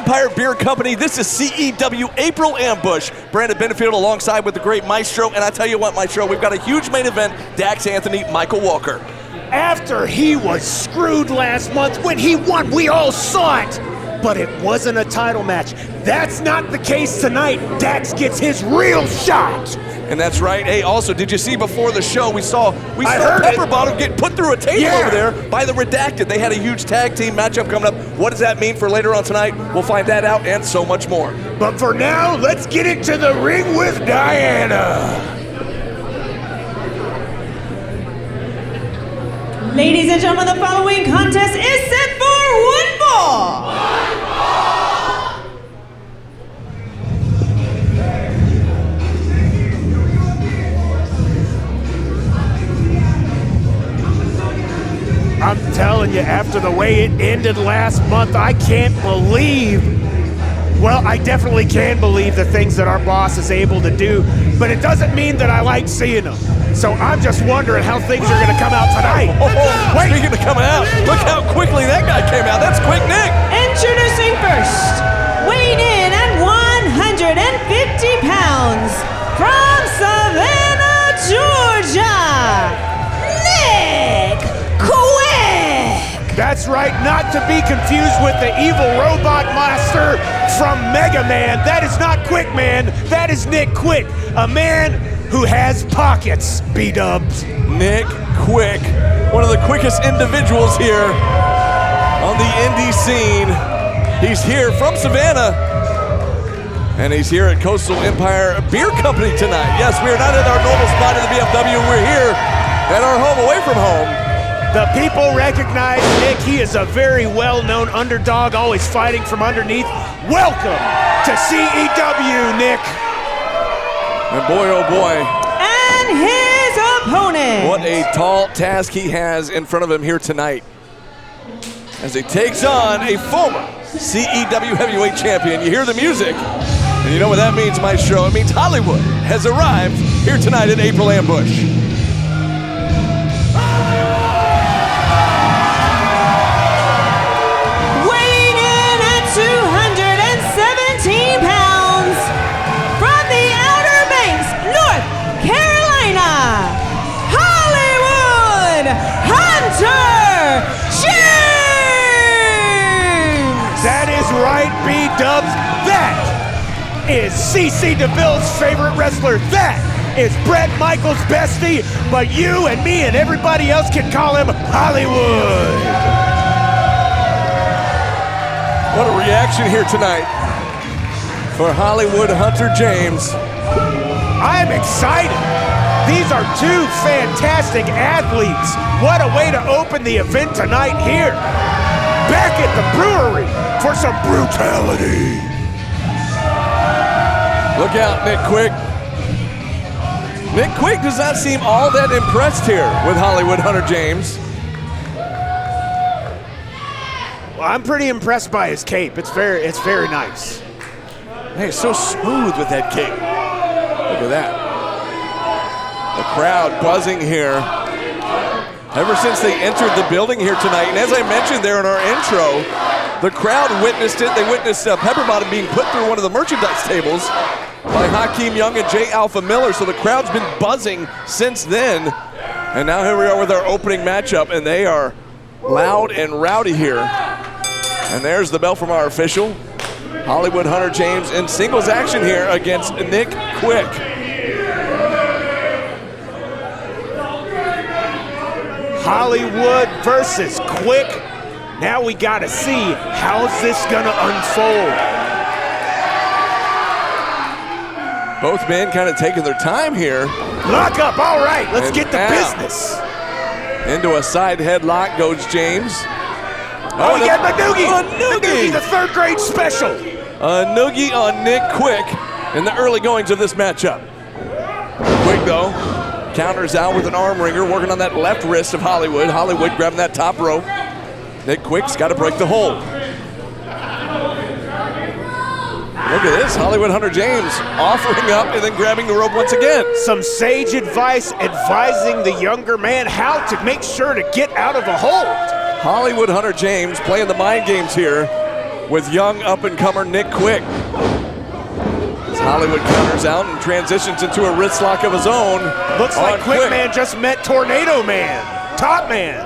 Empire Beer Company. This is CEW April Ambush. Brandon Benefield alongside with the great Maestro. And I tell you what, Maestro, we've got a huge main event. Dax Anthony, Michael Walker. After he was screwed last month, when he won, we all saw it. But it wasn't a title match. That's not the case tonight. Dax gets his real shot. And that's right. Hey, also, did you see before the show, we saw Pepper Bottom get put through a table over there by the Redacted. They had a huge tag team matchup coming up. What does that mean for later on tonight? We'll find that out and so much more. But for now, let's get into the ring with Diana. Ladies and gentlemen, the following contest is set for one fall. I'm telling you, after the way it ended last month, I can't believe, well, I definitely can believe the things that our boss is able to do, but it doesn't mean that I like seeing them. So I'm just wondering how things are going to come out tonight. Wait. Speaking of coming out, look how quickly that guy came out. That's quick, Nick. Introducing first, weighing in at 150 pounds, from Savannah, Georgia, Nick Quick. That's right, not to be confused with the evil robot monster from Mega Man. That is not Quick Man, that is Nick Quick, a man who has pockets, B-dubs. Nick Quick, one of the quickest individuals here on the indie scene. He's here from Savannah, and he's here at Coastal Empire Beer Company tonight. Yes, we are not at our normal spot in the BFW. We're here at our home, away from home. The people recognize Nick. He is a very well-known underdog, always fighting from underneath. Welcome to CEW, Nick. And boy, oh boy. And his opponent. What a tall task he has in front of him here tonight, as he takes on a former CEW heavyweight champion. You hear the music, and you know what that means, Maestro. It means Hollywood has arrived here tonight at April Ambush. Weighing in at 217 pounds, from the Outer Banks, North Carolina, Hollywood Hunter James! That is right, B-dubs. That is CC DeVille's favorite wrestler. That is Bret Michaels' bestie, but you and me and everybody else can call him Hollywood. What a reaction here tonight for Hollywood Hunter James. I'm excited. These are two fantastic athletes. What a way to open the event tonight here. Back at the brewery for some brutality. Look out, Nick Quick. Nick Quick does not seem all that impressed here with Hollywood Hunter James. Well, I'm pretty impressed by his cape. It's very nice. Hey, so smooth with that cape. Look at that. The crowd buzzing here ever since they entered the building here tonight. And as I mentioned there in our intro, the crowd witnessed it. They witnessed Pepper Bottom being put through one of the merchandise tables by Hakeem Young and J. Alpha Miller. So the crowd's been buzzing since then. And now here we are with our opening matchup, and they are loud and rowdy here. And there's the bell from our official. Hollywood Hunter James in singles action here against Nick Quick. Hollywood versus Quick. Now we gotta see, how's this gonna unfold? Both men kind of taking their time here. Lock up, all right, let's get to out. business. Into a side headlock goes James. Oh, he got a noogie. A noogie. The third grade special. A noogie on Nick Quick in the early goings of this matchup. Quick, though, counters out with an arm wringer, working on that left wrist of Hollywood. Hollywood grabbing that top rope. Nick Quick's got to break the hold. Look at this, Hollywood Hunter James offering up and then grabbing the rope once again. Some sage advice advising the younger man how to make sure to get out of a hold. Hollywood Hunter James playing the mind games here with young up-and-comer Nick Quick. As Hollywood counters out and transitions into a wrist lock of his own. Looks like Quick Man just met Tornado Man, Top Man.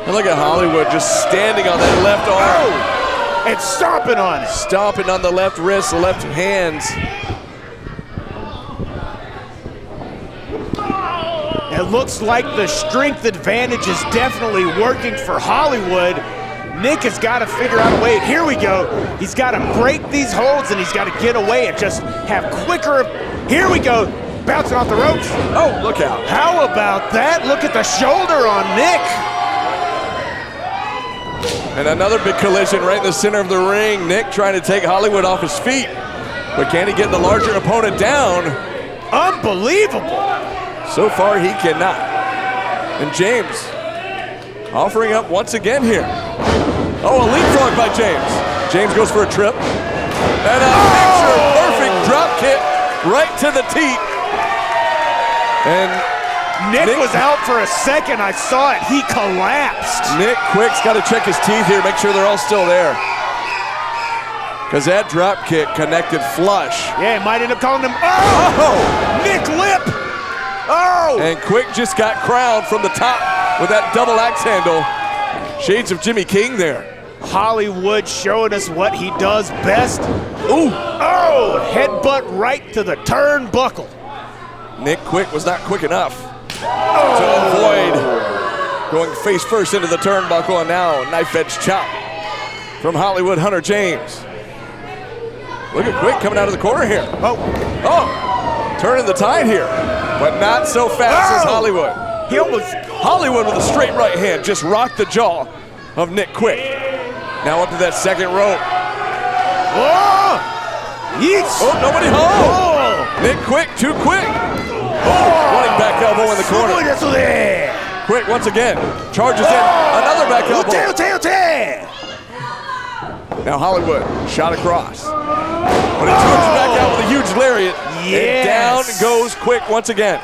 And look at Hollywood just standing on that left arm. Oh, and stomping on it. Stomping on the left wrist, left hands. It looks like the strength advantage is definitely working for Hollywood. Nick has got to figure out a way. Here we go. He's got to break these holds and he's got to get away and just have quicker. Here we go. Bouncing off the ropes. Oh, look out. How about that? Look at the shoulder on Nick. And another big collision right in the center of the ring. Nick trying to take Hollywood off his feet. But can he get the larger opponent down? Unbelievable. So far, he cannot. And James offering up once again here. Oh, a leapfrog by James. James goes for a trip. And a picture-perfect drop kick right to the teeth. And Nick was out for a second. I saw it. He collapsed. Nick Quick's got to check his teeth here, make sure they're all still there. Because that drop kick connected flush. Yeah, it might end up calling him. Oh! Nick Lip! Oh! And Quick just got crowned from the top with that double axe handle. Shades of Jimmy King there. Hollywood showing us what he does best. Ooh! Oh! Headbutt right to the turnbuckle. Nick Quick was not quick enough to avoid going face first into the turnbuckle, and now knife edge chop from Hollywood Hunter James. Look at Quick coming out of the corner here. Oh! Turning the tide here. But not so fast as Hollywood. He almost... Hollywood with a straight right hand just rocked the jaw of Nick Quick. Now up to that second rope. Oh! Yeets! Oh, nobody home. Oh. Nick Quick, too quick. Oh, running back elbow in the corner. Quick once again charges in another back elbow. Now Hollywood shot across. But he charges back out with a huge lariat. Yes. And down goes Quick once again.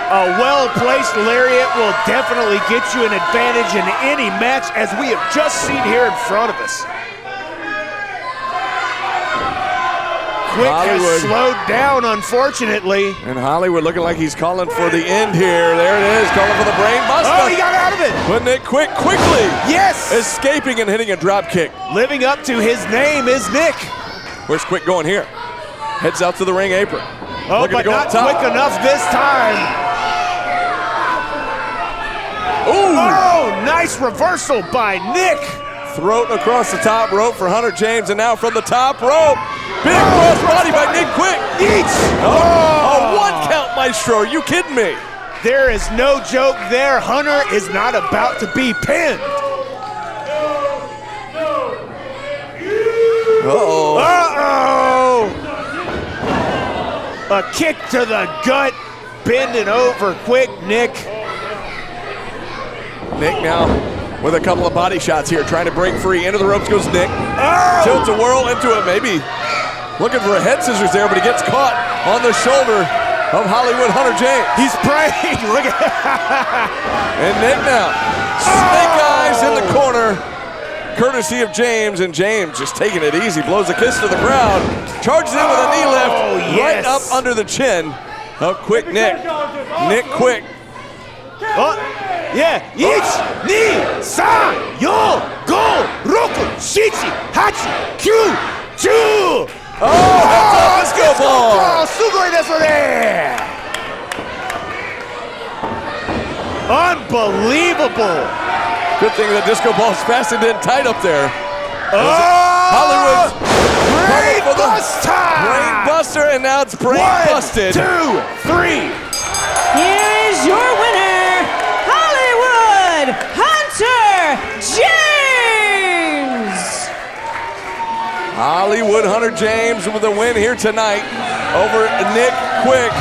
A well-placed lariat will definitely get you an advantage in any match, as we have just seen here in front of us. Quick has slowed down, unfortunately. And Hollywood looking like he's calling for the end here. There it is, calling for the brain buster. Oh, he got out of it. But Nick Quick quickly escaping and hitting a drop kick. Living up to his name is Nick. Where's Quick going here? Heads out to the ring apron. Oh, but not quick enough this time. Ooh! Oh, nice reversal by Nick. Throat across the top rope for Hunter James, and now from the top rope, big cross body by Nick Quick. Eats. Oh, a one count, Maestro. Are you kidding me? There is no joke there. Hunter is not about to be pinned. Uh-oh. A kick to the gut, bending over Quick. Nick now with a couple of body shots here, trying to break free. Into the ropes goes Nick. Tilts a whirl into it, maybe looking for a head scissors there, but he gets caught on the shoulder of Hollywood Hunter James. He's praying. Look at And Nick now. Snake eyes in the corner, courtesy of James, and James just taking it easy, blows a kiss to the crowd, charges in with a knee lift right up under the chin of Quick Nick. Nick Quick. Ich, ni, sa, yo, go, roku, shichi, hachi, kyu, chu. That's a disco ball. Sugoi desu ne. Unbelievable. Good thing the disco ball's fastened in tight up there. Hollywood's Brain buster, and now it's brain busted. 1, 2, 3. Here's your winner, Hollywood Hunter James. Hollywood Hunter James with a win here tonight over Nick Quick.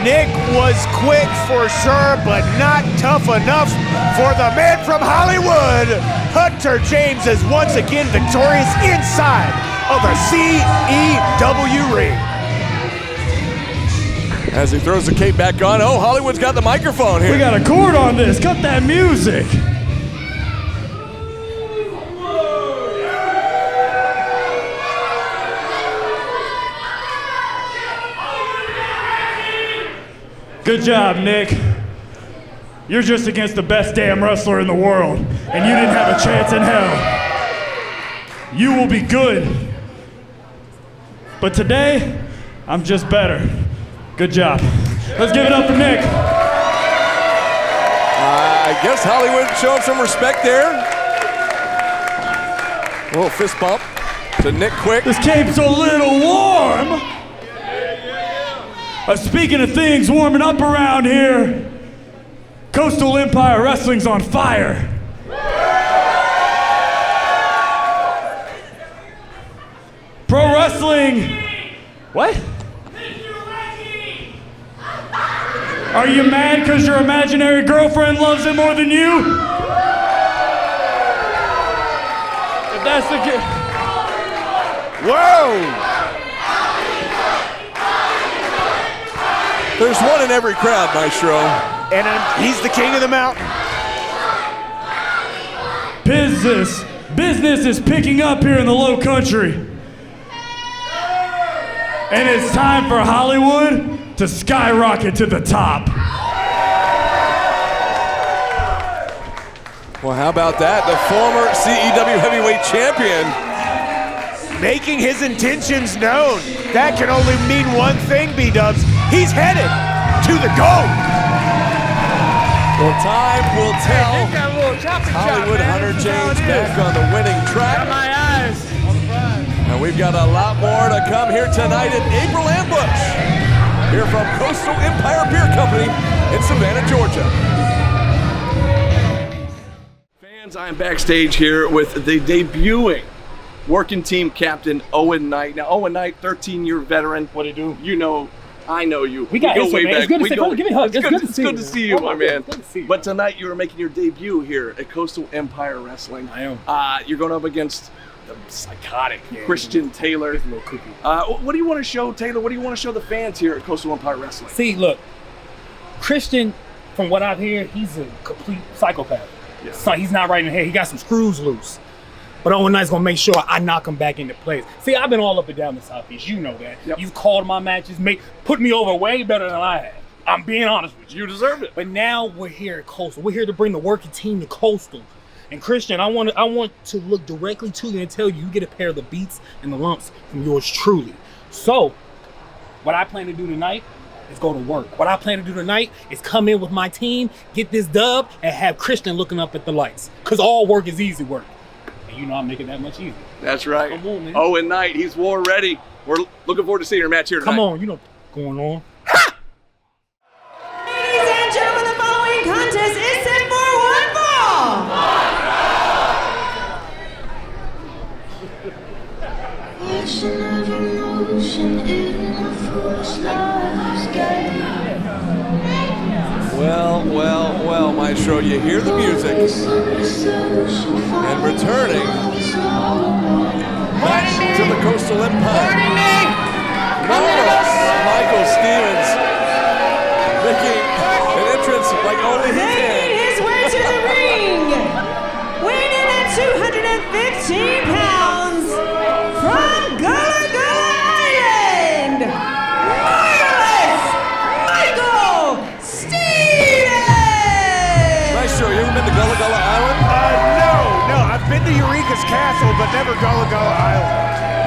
Nick was quick for sure, but not tough enough for the man from Hollywood. Hunter James is once again victorious inside of the CEW ring. As he throws the cape back on, Hollywood's got the microphone here. We got a cord on this, cut that music. Good job, Nick. You're just against the best damn wrestler in the world, and you didn't have a chance in hell. You will be good. But today, I'm just better. Good job. Let's give it up for Nick. I guess Hollywood showing some respect there. A little fist bump to Nick Quick. This cape's a little warm. Speaking of things warming up around here, Coastal Empire Wrestling's on fire. Pro wrestling. What? Are you mad because your imaginary girlfriend loves it more than you? If that's the case. Whoa! There's one in every crowd, Maestro. And he's the king of the mountain. Business is picking up here in the Low Country. And it's time for Hollywood to skyrocket to the top. Well, how about that? The former CEW heavyweight champion. Making his intentions known. That can only mean one thing, B-Dubs. He's headed to the goal. Well, time will tell. Hollywood Hunter James back on the winning track. Got my eyes on the prize. And we've got a lot more to come here tonight at April Ambush. Here from Coastal Empire Beer Company in Savannah, Georgia. Fans, I am backstage here with the debuting working team captain, Owen Knight. Now, Owen Knight, 13-year veteran. What'd he do? You know, I know you. We got go history, way man. back. It's good to We see you. Give me a hug. It's good to see you, my man. Good to see you. But tonight, you are making your debut here at Coastal Empire Wrestling. I am. You're going up against the psychotic Christian Taylor. He's a little kooky. What do you want to show, Taylor? What do you want to show the fans here at Coastal Empire Wrestling? See, look, Christian, from what I've heard, he's a complete psychopath. Yeah. So he's not right in the head. He got some screws loose. But Owen Knight's gonna make sure I knock him back into place. See, I've been all up and down the Southeast. You know that. Yep. You've called my matches, put me over way better than I have. I'm being honest with you. You deserve it. But now we're here at Coastal. We're here to bring the working team to Coastal. And Christian, I want to look directly to you and tell you get a pair of the beats and the lumps from yours truly. So, what I plan to do tonight is go to work. What I plan to do tonight is come in with my team, get this dub, and have Christian looking up at the lights. Because all work is easy work. And you know I'm making that much easier. That's right. Come on, man. Owen Knight, he's war ready. We're looking forward to seeing your match here tonight. Come on, you know what's going on. Ladies and gentlemen, the following contest is set for one fall. Well, Maestro, you hear the music. And returning back to the Coastal Empire. Marvelous Michael Stevens making an entrance like only he Making can. his way to the ring, weighing in at 215 pounds, from Gullah Gullah Island, marvelous Michael Stevens! Maestro, you ever been to Gullah Gullah Island? No, I've been to Eureka's Castle, but never Gullah Gullah Island.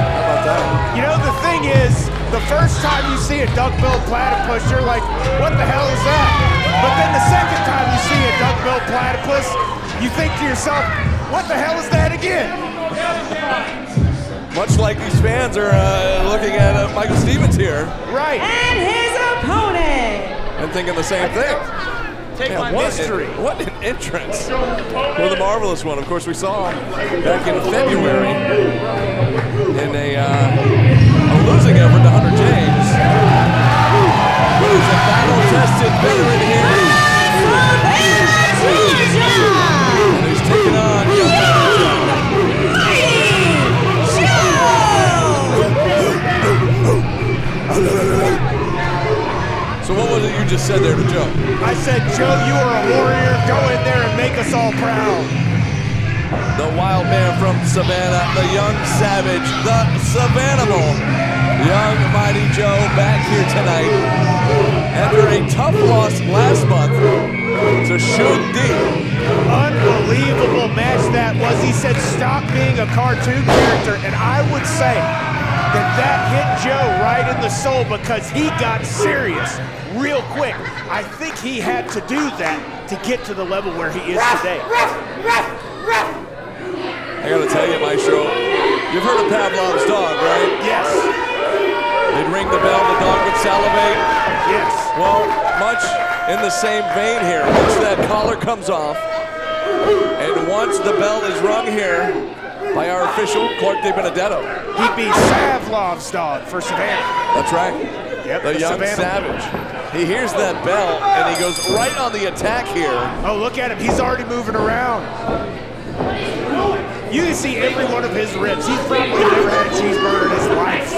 How about that? You know, the thing is, the first time you see a duck-billed platypus, you're like, what the hell is that? But then the second time you see a duck-billed platypus, you think to yourself, what the hell is that again? Much like these fans are looking at Michael Stevens here Right. And his opponent, and thinking the same thing. Man, what an entrance for the marvelous one. Of course, we saw him back in February in a losing effort to Hunter James, who's a battle-tested veteran here. And he's taking on So what was it you just said there to Joe? I said, Joe, you are a warrior. Go in there and make us all proud. The wild man from Savannah, the young savage, the Savannah, young Mighty Joe back here tonight after a tough loss last month to Shun D. Unbelievable match that was. He said, stop being a cartoon character, and I would say that hit Joe right in the soul because he got serious real quick. I think he had to do that to get to the level where he is today. I gotta tell you, Maestro, you've heard of Pavlov's dog, right? Yes. They'd ring the bell, the dog would salivate. Yes. Well, much in the same vein here. Once that collar comes off, and once the bell is rung here by our official, Clark De Benedetto. He'd be Savlov's dog for Savannah. That's right. Yep, the young Savannah. Savage. He hears that bell, and he goes right on the attack here. Oh, look at him. He's already moving around. You can see every one of his ribs. He's probably never had a cheeseburger in his life.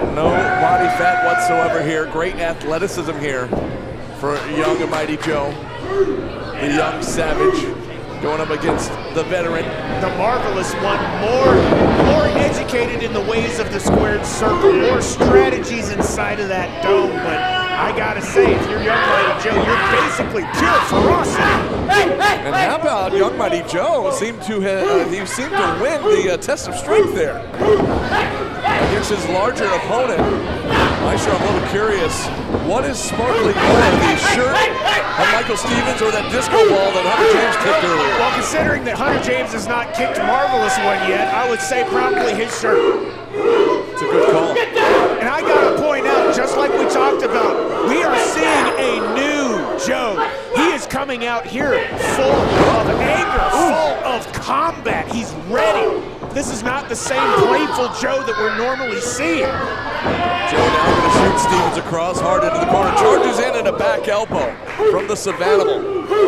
No body fat whatsoever here. Great athleticism here for young and mighty Joe. The young Savage going up against the veteran. The Marvelous One, more educated in the ways of the squared circle, more strategies inside of that dome. But I gotta say, if you're young mighty Joe, you're basically pure ferocity. And how about young mighty Joe seemed to win the test of strength there against his larger opponent. I'm sure I'm a little curious. What is sparkling more, the shirt of Michael Stevens or that disco ball that Hunter James kicked earlier? Well, considering that Hunter James has not kicked Marvelous One yet, I would say probably his shirt. It's a good call. And I gotta point out, just like we talked about, we are seeing a new Joe. He is coming out here full of anger, full of combat. He's ready. This is not the same playful Joe that we're normally seeing. Joe now going to shoot Stevens across, hard into the corner, charges in and a back elbow from the Savannah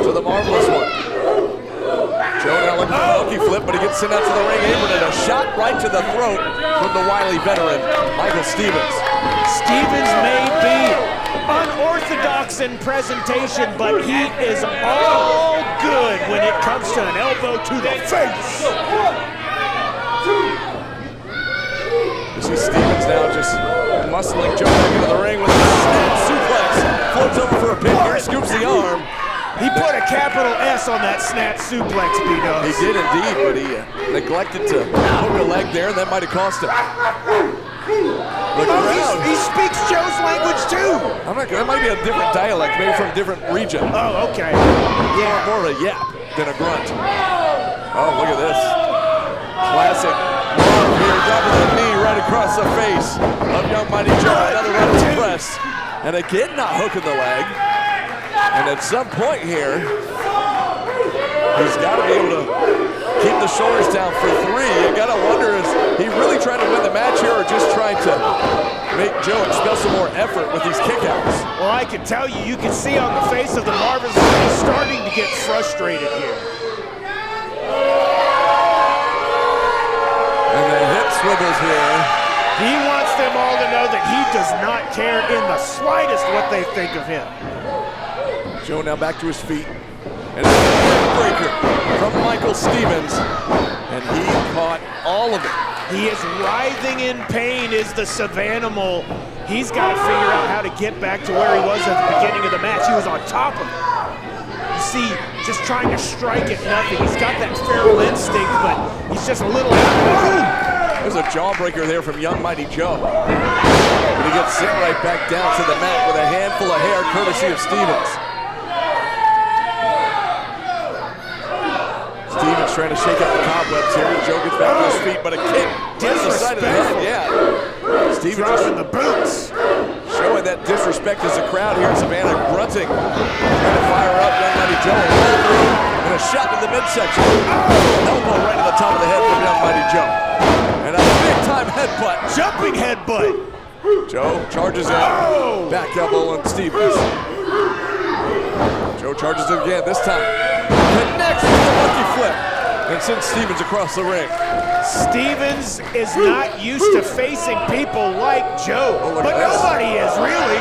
to the Marvelous One. Joe now looking for the monkey flip, but he gets sent out to the ring apron and a shot right to the throat from the wily veteran, Michael Stevens. Stevens may be unorthodox in presentation, but he is all good when it comes to an elbow to the face. You see Stevens now just muscling Joe back into the ring with a snap suplex. Floats over for a pin here, scoops the arm. He put a capital S on that snap suplex, B-Dubs. He did indeed, but he neglected to hook a leg there, and that might have cost him. The crowd. He speaks Joe's language too. That might be a different dialect, maybe from a different region. Oh, okay. Yeah, more of a yap than a grunt. Oh, look at this. Classic move here, dropping the knee right across the face of young mighty Joe. Another run of the press. And again, not hooking the leg. And at some point here, he's got to be able to keep the shoulders down for three. You got to wonder, is he really trying to win the match here or just trying to make Joe expel some more effort with these kickouts? Well, I can tell you, you can see on the face of the Marvelous that he's starting to get frustrated here. And the hip swivels here. He wants them all to know that he does not care in the slightest what they think of him. Joe now back to his feet. And a breaker from Michael Stevens. And he caught all of it. He is writhing in pain, is the Savannah. He's got to figure out how to get back to where he was at the beginning of the match. He was on top of it. You see, just trying to strike at nothing. He's got that feral instinct, but he's just a little There's a jawbreaker there from young mighty Joe. But he gets sent right back down to the mat with a handful of hair courtesy of Stevens. Stevens trying to shake up the cobwebs here. Joe gets back to his feet, but a kick to the side of the head. Yeah. Stevens dropping the boots. Showing that disrespect as the crowd here in Savannah grunting. Trying to fire up young mighty Joe. And a shot to the midsection. Elbow right to the top of the head from young mighty Joe. And a big-time headbutt. Jumping headbutt. Joe charges in. Back elbow on Stevens. Joe charges in again, this time. Connects with the monkey flip. And sends Stevens across the ring. Stevens is not used to facing people like Joe. But nobody is, really.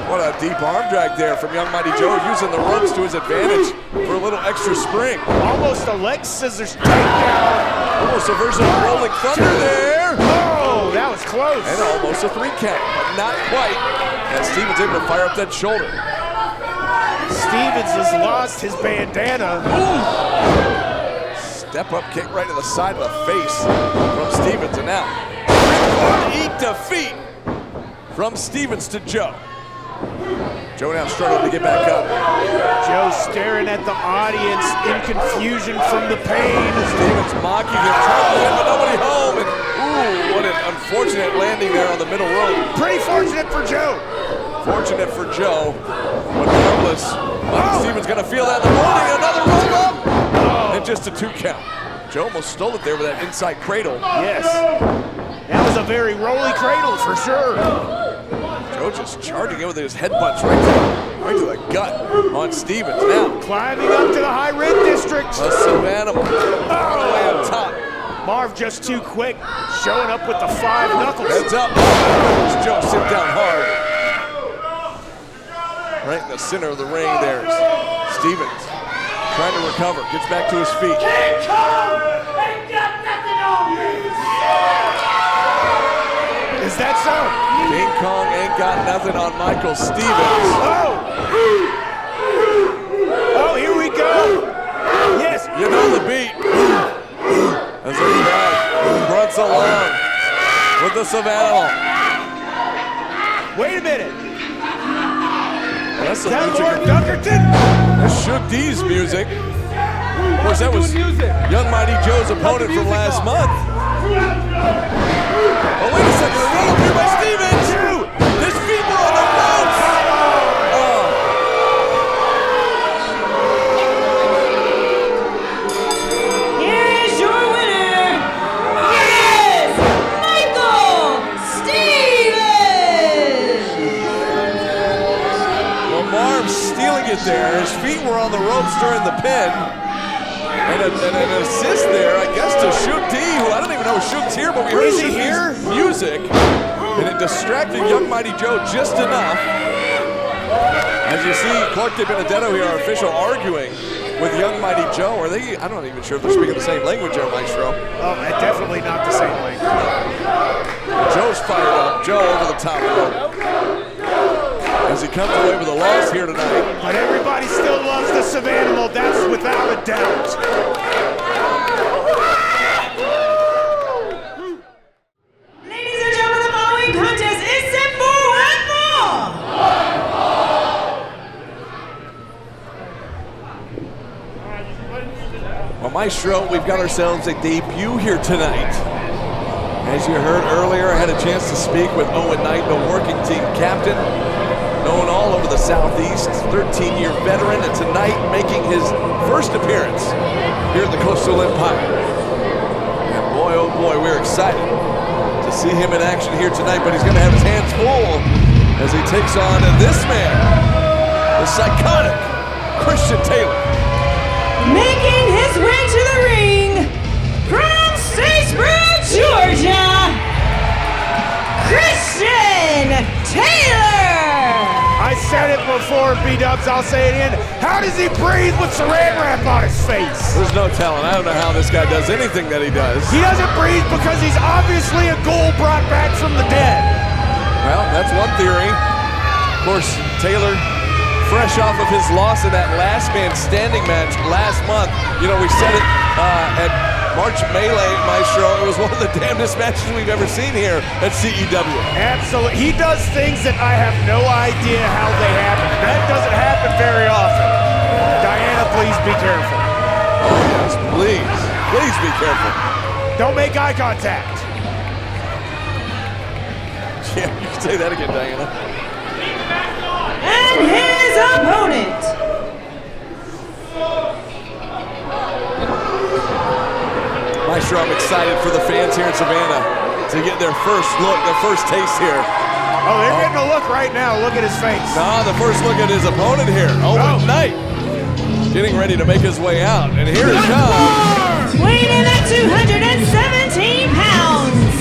What a deep arm drag there from young mighty Joe, using the ropes to his advantage for a little extra spring. Almost a leg scissors takedown. Almost a version of Rolling Thunder there. Oh, that was was close. And almost a 3 count, but not quite. And Stevens able to fire up that shoulder. Stevens has lost his bandana. Step up kick right to the side of the face from Stevens, and now ripcord defeat from Stevens to Joe. Joe now struggling to get back up. Joe staring at the audience in confusion from the pain. Stevens mocking him, trying to win, but nobody home. And ooh, what an unfortunate landing there on the middle rope. Pretty fortunate for Joe. Fortunate for Joe, but helpless. Stevens gonna feel that in the morning. Another roll up, and just a 2 count. Joe almost stole it there with that inside cradle. Yes, that was a very rolly cradle for sure. Joe just charging in with his headbutts right to the gut on Stevens. Now Climbing up to the high rib district. a Savannah all the way up top. Marv just too quick, showing up with the 5 knuckles. Heads up. Joe sit down hard. Right in the center of the ring there. Stevens trying to recover, gets back to his feet. Is that so? King Kong ain't got nothing on Michael Stevens. Oh, here we go. Yes. You know the beat. As the crowd grunts along with the Savannah. Wait a minute. That's Is the that music. Lord Dunkerton? That's Shook D's music. Of course, that was Young Mighty Joe's opponent from last month. Oh, wait a second. A roll up here by Stevens. His feet were on the ropes. Here is your winner. Yes, Michael Stevens. Well, Marv's stealing it there. His feet were on the ropes during the pin. And an assist there, I guess, to Shook D, who I don't even know if Shook's here, but we heard Is he Shook here? D's music. And it distracted Young Mighty Joe just enough. As you see, Clark De Benedetto here, our official, arguing with Young Mighty Joe. Are they, I'm not even sure if they're speaking the same language there, Maestro. Oh, definitely not the same language. Joe's fired up. Joe over the top rope. As he comes away with a loss here tonight. But everybody still loves the Savannah, that's without a doubt. Ladies and gentlemen, the following contest is set for 1 fall. Well, Maestro, we've got ourselves a debut here tonight. As you heard earlier, I had a chance to speak with Owen Knight, the working team captain, known all over the Southeast, 13-year veteran, and tonight making his first appearance here at the Coastal Empire. And boy, oh boy, we're excited to see him in action here tonight, but he's going to have his hands full as he takes on this man, the psychotic Christian Taylor. Making his way to the ring from Statesboro, Georgia, Christian Taylor. I said it before, B-Dubs, I'll say it again. How does he breathe with saran wrap on his face? There's no telling. I don't know how this guy does anything that he does. He doesn't breathe because he's obviously a ghoul brought back from the dead. Well, that's one theory. Of course, Taylor, fresh off of his loss in that last man standing match last month. You know, we said it at March Melee, Maestro. It was one of the damnedest matches we've ever seen here at CEW. Absolutely. He does things that I have no idea how they happen. That doesn't happen very often. Diana, please be careful. Oh, yes, please. Please be careful. Don't make eye contact. Yeah, you can say that again, Diana. And his opponent. Maestro, I'm excited for the fans here in Savannah to get their first look, their first taste here. Oh, they're getting a look right now. Look at his face. Nah, the first look at his opponent here, Owen Knight, getting ready to make his way out. And here he comes. Weighing in at 217 pounds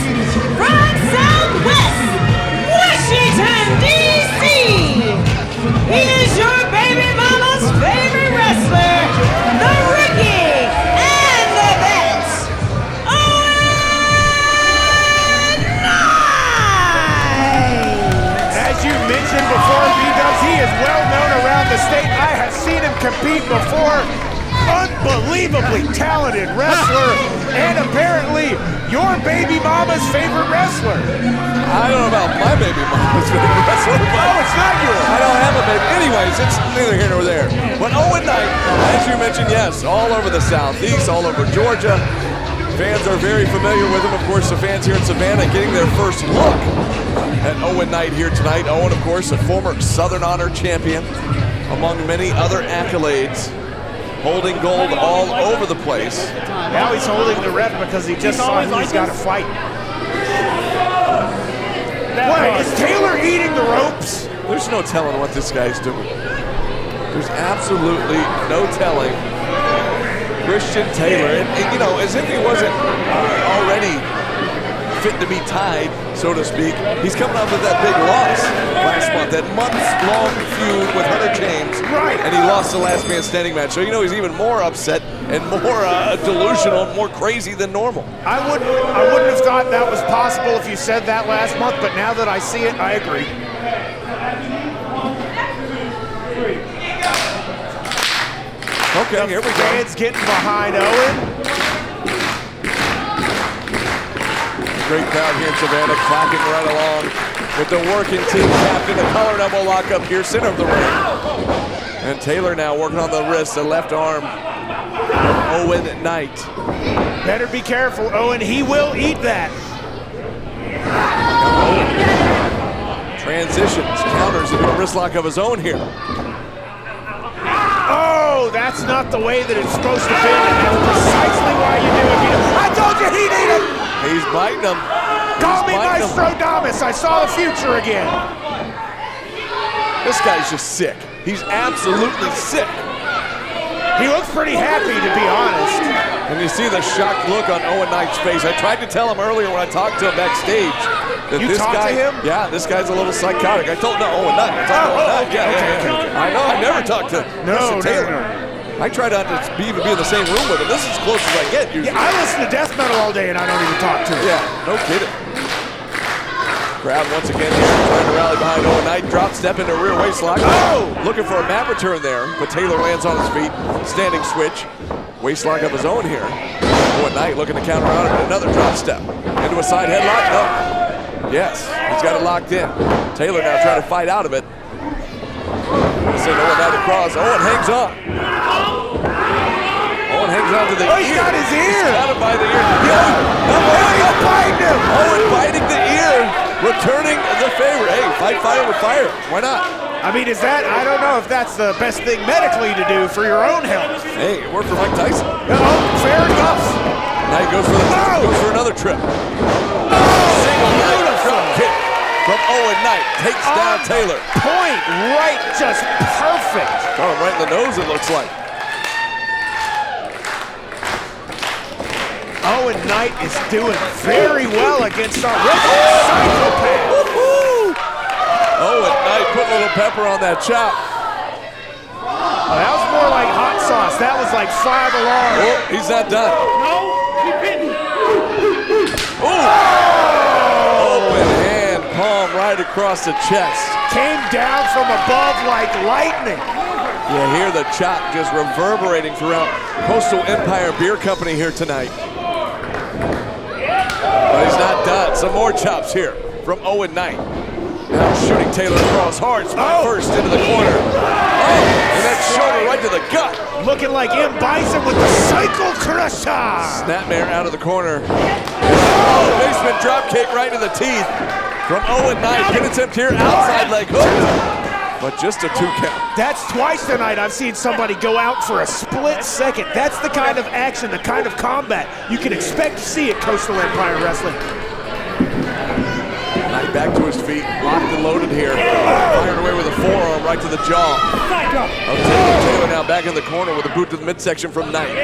from Southwest Washington, D.C. He is your baby mama's favorite wrestler, the rookie and the vet, Owen Knight! compete before. Unbelievably talented wrestler, and apparently your baby mama's favorite wrestler. I don't know about my baby mama's favorite wrestler, but it's not yours. I don't have a baby. Anyways, it's neither here nor there. But Owen Knight, as you mentioned, yes, all over the Southeast, all over Georgia. Fans are very familiar with him. Of course, the fans here in Savannah getting their first look at Owen Knight here tonight. Owen, of course, a former Southern Honor champion, among many other accolades, holding gold all over the place. Now he's holding the rep because he just saw he's got to fight. What, is Taylor eating the ropes? There's no telling what this guy's doing. There's absolutely no telling. Christian Taylor, and you know, as if he wasn't already fit to be tied, so to speak, he's coming up with that big loss last month, that months-long feud with Hunter James, right? And he lost the last man standing match. So you know he's even more upset and more delusional, more crazy than normal. I wouldn't have thought that was possible if you said that last month, but now that I see it, I agree. Okay, here we go. Fans getting behind Owen. Great crowd here in Savannah, clapping right along with the working team captain, the collar double lockup here, center of the ring. And Taylor now working on the wrist, the left arm. Owen Knight. Better be careful, Owen. He will eat that. Transitions, counters into a wrist lock of his own here. Oh, that's not the way that it's supposed to be. And that's precisely why you do it. I told you he'd eat him. He's biting him. Call me Maestrodamus. I saw the future again. This guy's just sick. He's absolutely sick. He looks pretty happy, to be honest. And you see the shocked look on Owen Knight's face. I tried to tell him earlier when I talked to him backstage that you this talked guy, to him? Yeah, this guy's a little psychotic. I told Owen Knight. I talked to Owen Knight. Yeah. I know. I never talked to Mr. Taylor. I try not to be in the same room with him. This is as close as I get usually. Yeah, I listen to death metal all day and I don't even talk to him. Yeah, no kidding. Crowd once again here trying to rally behind Owen Knight. Drop step into a rear waist lock. Oh! Looking for a mat return there, but Taylor lands on his feet. Standing switch. Waist lock of his own here. Owen Knight looking to counter on it. Another drop step. Into a side headlock. No. Yes, he's got it locked in. Taylor now trying to fight out of it. Send Owen Knight across. Owen hangs on. Owen hangs on to the ear. He's got his ear. He's got him by the ear. He's biting him. Owen biting the ear, returning the favor. Hey, fight fire with fire. Why not? I mean, I don't know if that's the best thing medically to do for your own health. Hey, it worked for Mike Tyson. Fair enough. Knight goes for another trip. Single leg drop kick from Owen Knight. Takes down Taylor. Point right, just perfect. Got him right in the nose, it looks like. Owen Knight is doing very well against our rookie psychopath. Owen Knight put a little pepper on that chop. Oh, that was more like hot sauce. That was like 5 alarm. Oh, he's not done. No, keep hitting. Open hand, palm right across the chest. Came down from above like lightning. You hear the chop just reverberating throughout Coastal Empire Beer Company here tonight. But he's not done. Some more chops here from Owen Knight. Now shooting Taylor across hard. First into the corner. And that shoulder right to the gut. Looking like M. Bison with the Cycle Crusher. Snapmare out of the corner. Basement drop kick right to the teeth from Owen Knight. Pin attempt here, outside leg hook. But just a 2 count. That's twice tonight I've seen somebody go out for a split second. That's the kind of action, the kind of combat you can expect to see at Coastal Empire Wrestling. Knight back to his feet, locked and loaded here. Fired away with a forearm right to the jaw. Taylor now back in the corner with a boot to the midsection from Knight.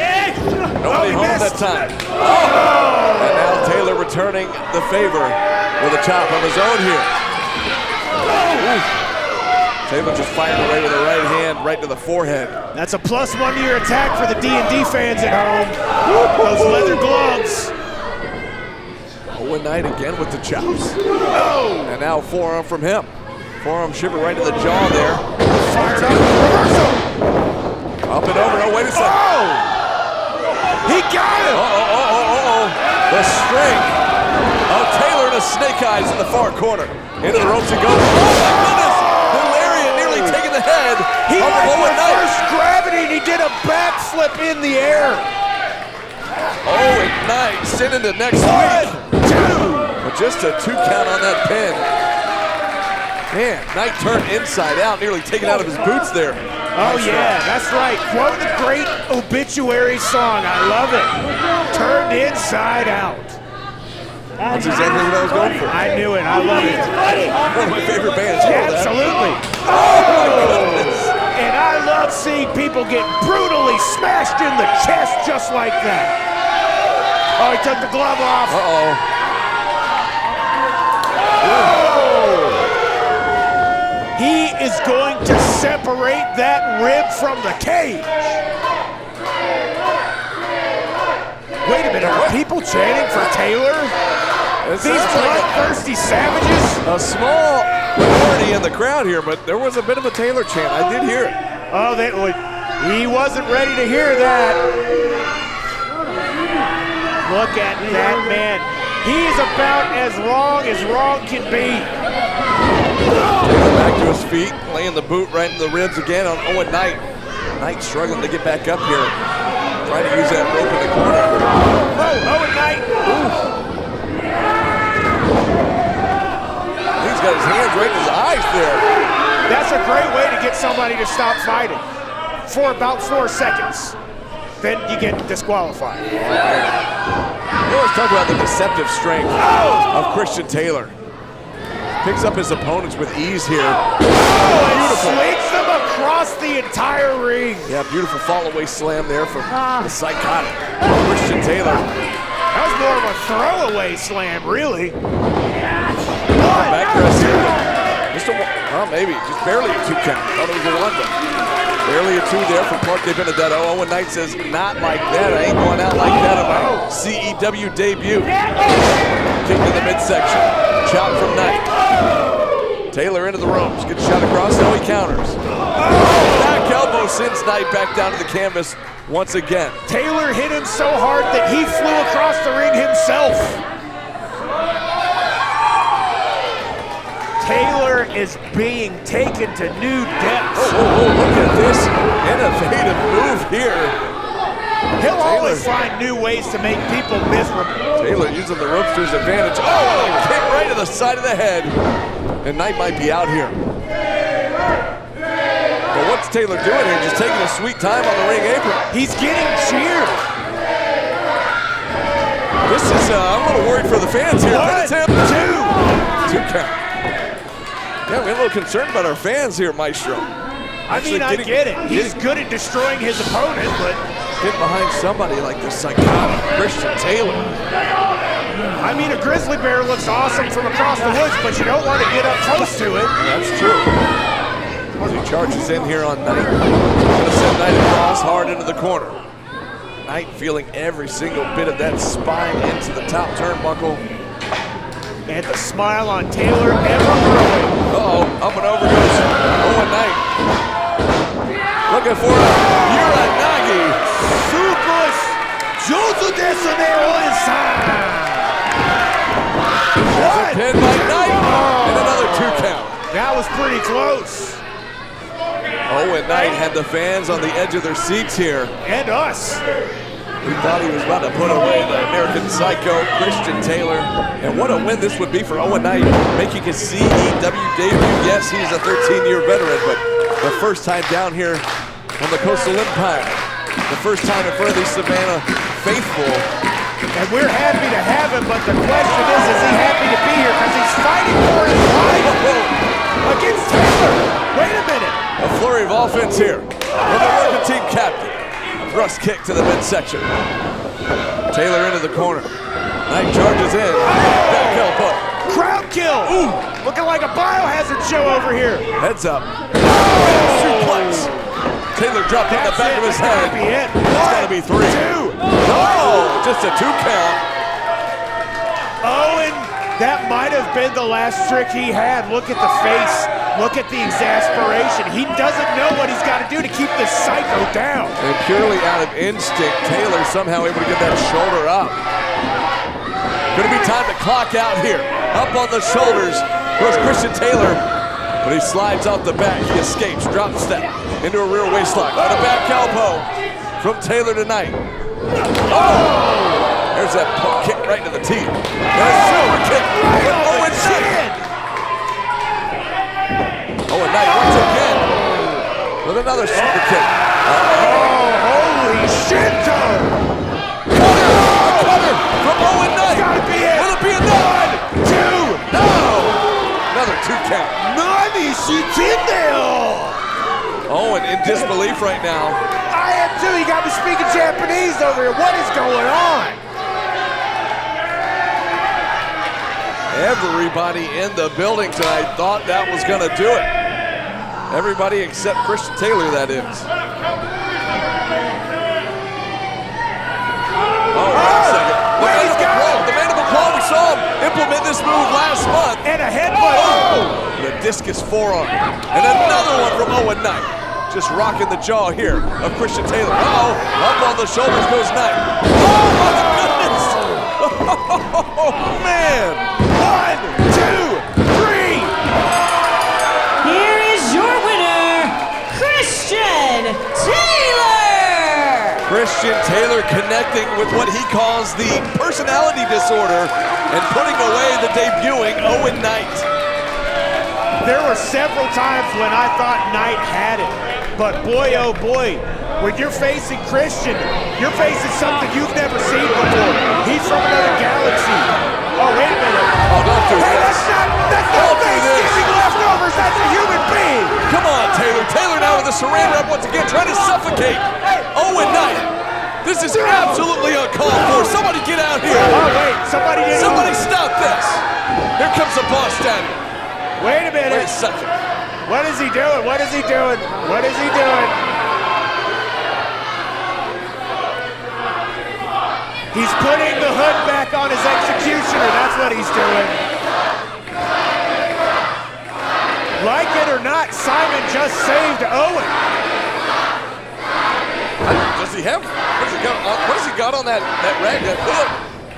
Nobody home that time. And now Taylor returning the favor with a chop of his own here. Taylor just firing away with the right hand right to the forehead. That's a +1 to your attack for the D&D fans at home. Those leather gloves. Owen Knight again with the chops. And now forearm from him. Forearm shiver right to the jaw there. Fired up. Reversal. Up and over. Oh, wait a second. Oh! He got him! The strength of Taylor and his snake eyes in the far corner. Into the ropes he goes. Oh, my goodness! The lariat nearly taking the head He of Owen Knight. reversed gravity and he did a backflip in the air. Owen Knight sent into next week. 2. But just a 2 count on that pin. Man, Knight turned inside out, nearly taken out of his boots there. Oh yeah, that's right. Quote the great obituary song. I love it. Turned inside out. That's exactly what I was going for. I knew it. I love it. One of my favorite bands. You know that. Absolutely. Oh my goodness. And I love seeing people get brutally smashed in the chest just like that. Oh, he took the glove off. Uh-oh. He is going to separate that rib from the cage. Wait a minute, are people chanting for Taylor? These bloodthirsty savages? A small minority in the crowd here, but there was a bit of a Taylor chant. I did hear it. Oh, he wasn't ready to hear that. Look at that man. He is about as wrong can be. Taylor back to his feet, laying the boot right in the ribs again on Owen Knight. Knight struggling to get back up here. Trying to use that rope in the corner. Oh, Owen Knight. He's got his hands right in his eyes there. That's a great way to get somebody to stop fighting for about 4 seconds. Then you get disqualified. We always talk about the deceptive strength of Christian Taylor. Picks up his opponents with ease here. Beautiful. Slings them across the entire ring. Yeah, beautiful fall-away slam there from the psychotic Christian Taylor. That was more of a throwaway slam, really. Back press here. Maybe just barely a 2 count. Thought it was a 1, but barely a 2 there from Clark De Benedetto. Owen Knight says, not like that. I ain't going out like that on my CEW debut. Kick to the midsection. Chop from Knight. Taylor into the ropes. Good shot across. Now he counters. Back elbow sends Knight back down to the canvas once again. Taylor hit him so hard that he flew across the ring himself. Taylor is being taken to new depths. Look at this innovative move here. He'll always find new ways to make people miserable. Taylor using the ropes to his advantage. Oh, a kick right to the side of the head. And Knight might be out here. But what's Taylor doing here? Just taking a sweet time on the ring apron. He's getting cheered. This is, I'm a little worried for the fans here. 1, 2. 2 count. Yeah, we're a little concerned about our fans here, Maestro. I get it. He's good at destroying his opponent, but getting behind somebody like this psychotic Christian Taylor. I mean, a grizzly bear looks awesome from across the woods, but you don't want to get up close to it. That's true. As he charges in here on Knight. Gonna send Knight across hard into the corner. Knight feeling every single bit of that spine into the top turnbuckle. And the smile on Taylor ever growing. Up and over goes Owen Knight. Looking for a Uranagi. Super Jutsu desu ne inside. There's a pin by Knight. And another 2 count. That was pretty close. Owen Knight had the fans on the edge of their seats here. And us. We thought he was about to put away the American Psycho, Christian Taylor. And what a win this would be for Owen Knight, making his CEW debut. Yes, he's a 13-year veteran, but the first time down here on the Coastal Empire. The first time in front of the Savannah faithful. And we're happy to have him, but the question is he happy to be here? Because he's fighting for his life against Taylor. Wait a minute. A flurry of offense here from the working team captain. Thrust kick to the midsection. Taylor into the corner. Knight charges in. Back elbow. Crowd kill. Ooh. Looking like a biohazard show over here. Heads up. Suplex. Taylor dropped on the back of his head. That's gotta be 3. 2. No, just a 2 count. Owen That might have been the last trick he had. Look at the face. Look at the exasperation. He doesn't know what he's got to do to keep this psycho down. And purely out of instinct, Taylor somehow able to get that shoulder up. Gonna be time to clock out here. Up on the shoulders goes Christian Taylor, but he slides off the back. He escapes, drop step into a rear waistlock. On a back elbow from Taylor tonight. Oh! There's that kick right to the teeth. And a silver kick from Owen Knight. Owen Knight once again with another super kick. Oh, holy shit! Cutter from Owen Knight. Gotta be it. Will it be enough? 1, 2. No! Another 2 count. Owen in disbelief right now. I am too. You got me speaking Japanese over here. What is going on? Everybody in the building tonight thought that was going to do it. Everybody except Christian Taylor, that is. Oh, wait a second. The mandible claw, we saw him implement this move last month. And a headbutt. Oh! The discus forearm. And another one from Owen Knight. Just rocking the jaw here of Christian Taylor. Uh-oh, up on the shoulders goes Knight. Oh, my goodness! Oh, man! 1, 2, 3. Here is your winner, Christian Taylor! Christian Taylor connecting with what he calls the personality disorder and putting away the debuting Owen Knight. There were several times when I thought Knight had it, but boy, oh boy, when you're facing Christian, you're facing something you've never seen before. He's from another galaxy. Oh, wait a minute. Oh, don't do Hey, this. that's not Thanksgiving leftovers, that's a human being. Come on, Taylor. Taylor now with a saran wrap once again, trying to suffocate Owen Knight. This is absolutely uncalled for. Somebody get out here. Oh, wait, somebody Stop this. Here comes the boss down. Wait a minute. Wait a second. What is he doing? What is he doing? What is he doing? He's putting the hood back on his executioner. That's what he's doing. Like it or not, Simon just saved Owen. Does he have? What has he got on that rag, that hood?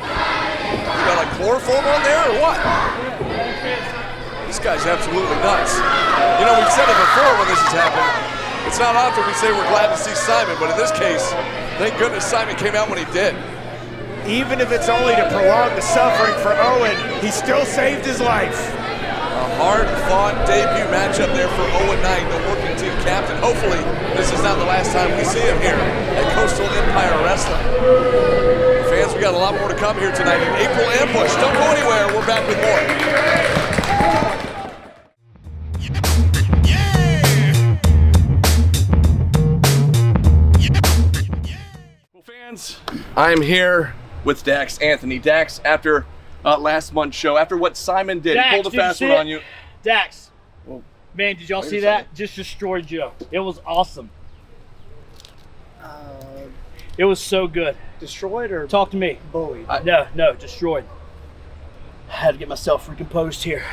He got like chloroform on there or what? This guy's absolutely nuts. You know, we've said it before when this has happened. It's not often we say we're glad to see Simon, but in this case, thank goodness Simon came out when he did. Even if it's only to prolong the suffering for Owen, he still saved his life. A hard-fought debut matchup there for Owen Knight, the working team captain. Hopefully, this is not the last time we see him here at Coastal Empire Wrestling. Fans, we got a lot more to come here tonight. An April ambush. Don't go anywhere. We're back with more. I'm here with Dax Anthony. Dax, after last month's show, after what Simon did, Dax, he pulled a fast one on you. Dax, Whoa. man, did y'all Wait a see second. that? Just destroyed Joe. It was awesome. It was so good. Destroyed or Talk to me. bullied? No, destroyed. I had to get myself recomposed here.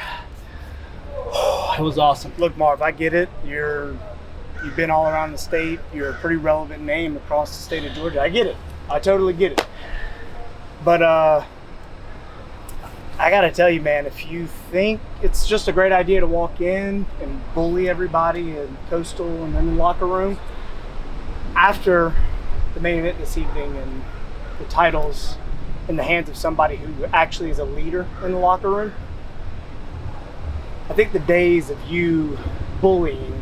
It was awesome. Look, Marv, I get it. You've been all around the state. You're a pretty relevant name across the state of Georgia. I get it. I totally get it. But I gotta tell you, man, if you think it's just a great idea to walk in and bully everybody in Coastal and in the locker room, after the main event this evening and the titles in the hands of somebody who actually is a leader in the locker room, I think the days of you bullying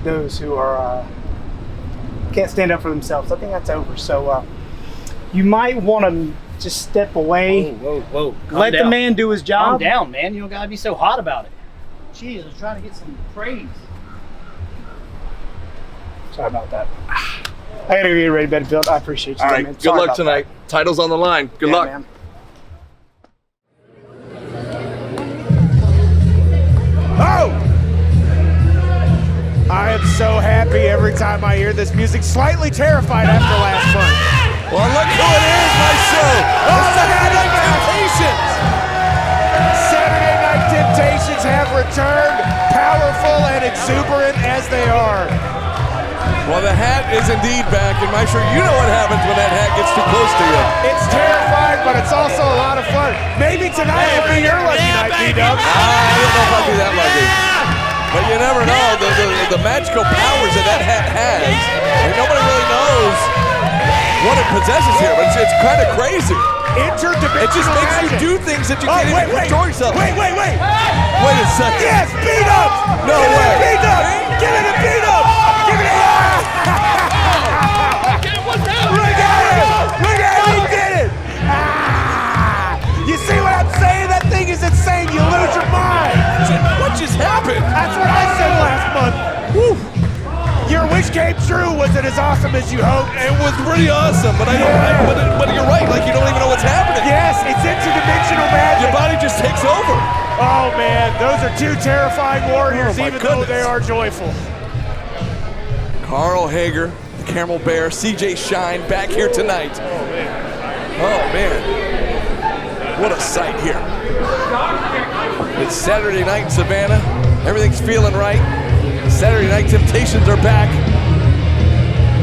those who are can't stand up for themselves, I think that's over. So you might want to just step away. Whoa. Let the man do his job. Calm down, man. You don't gotta be so hot about it. Jeez, I was trying to get some praise. Sorry about that. I gotta go get ready to bed, Bill. I appreciate you. All right, man. good Sorry luck about tonight. Title's on the line. Good that. luck. Man. Oh! I am so happy every time I hear this music. Slightly terrified after last month. Well, look who it is, my show. Oh, the Temptations. have returned, powerful and exuberant as they are. Well, the hat is indeed back, and Maestro, you know what happens when that hat gets too close to you. It's terrifying, but it's also a lot of fun. Maybe tonight will be your lucky night, B-Dubs. I don't know if I'll be that lucky. But you never know, the magical powers that that hat has. I mean, nobody really knows what it possesses here, but it's kind of crazy. Interdimensional It just makes magic. you do things that you can't even control yourself. Wait. Wait a second. Yes, B-Dubs. No Give way. it a B-Dubs. Give it a B-Dubs. Give it a Look at him. He did it. You see what I'm saying? That thing is insane. You lose your mind. What just happened? That's what I said last month. Woo. Your wish came true. Was it as awesome as you hoped? It was pretty awesome, but but you're right. Like, you don't even know what's happening. Yes, it's interdimensional magic. Your body just takes over. Oh man, those are two terrifying warriors, Oh, my even though goodness. they are joyful. Carl Hager, the Caramel Bear, CJ Shine back here tonight. Oh man. What a sight here. It's Saturday night in Savannah. Everything's feeling right. The Saturday Night Temptations are back.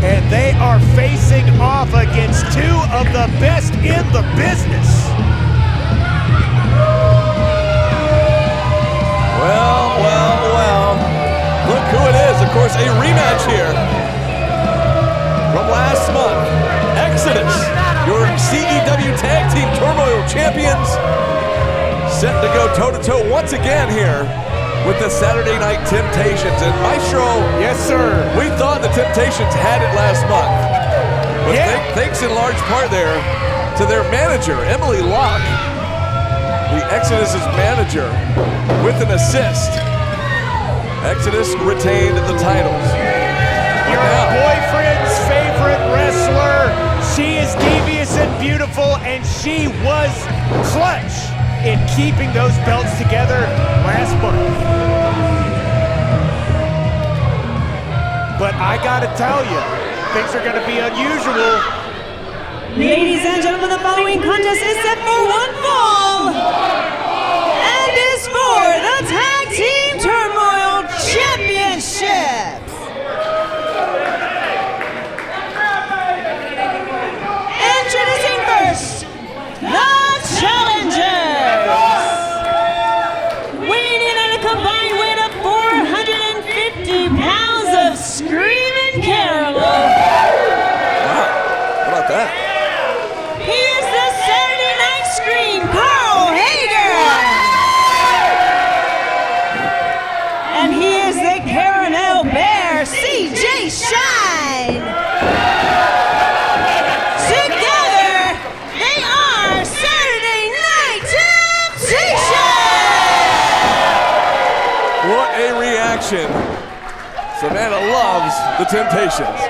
And they are facing off against two of the best in the business. Well. Look who it is. Of course, a rematch here from last month. Exodus, your CEW Tag Team Turmoil Champions, set to go toe-to-toe once again here with the Saturday Night Temptations. And Maestro, Yes, sir. we thought the Temptations had it last month. But Yeah. thanks in large part there to their manager, Emily Locke, the Exodus's manager, with an assist. Exodus retained the titles. Your boyfriend's favorite wrestler. She is devious and beautiful, and she was clutch in keeping those belts together last month. But I gotta tell you, things are gonna be unusual. Ladies and gentlemen, the following contest is set for one fall and is for the Tag Team Turmoil Championship. Introducing first, the challengers. Weighing in at a combined weight of 450 pounds of screaming caramel. Wow, how about that? He is the Saturday Night Scream, Carl Hager. And he is the Caramel Bear, CJ Shine. Together, they are Saturday Night Temptation. What a reaction. Savannah loves the Temptations.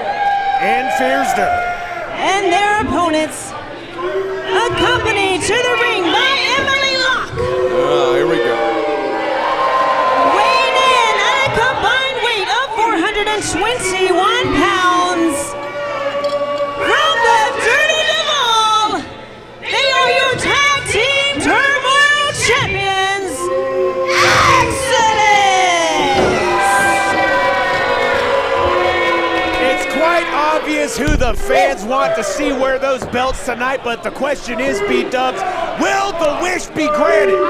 And fears them. And their opponents, accompanied to the ring by Emily Locke. Oh, here we go. Weighing in at a combined weight of 421 pounds. From the Dirty Duval, they are your Tag Team Turmoil Champions, Exodus! It's quite obvious who the fans want to see wear those belts tonight, but the question is, B-Dubs, will the wish be granted?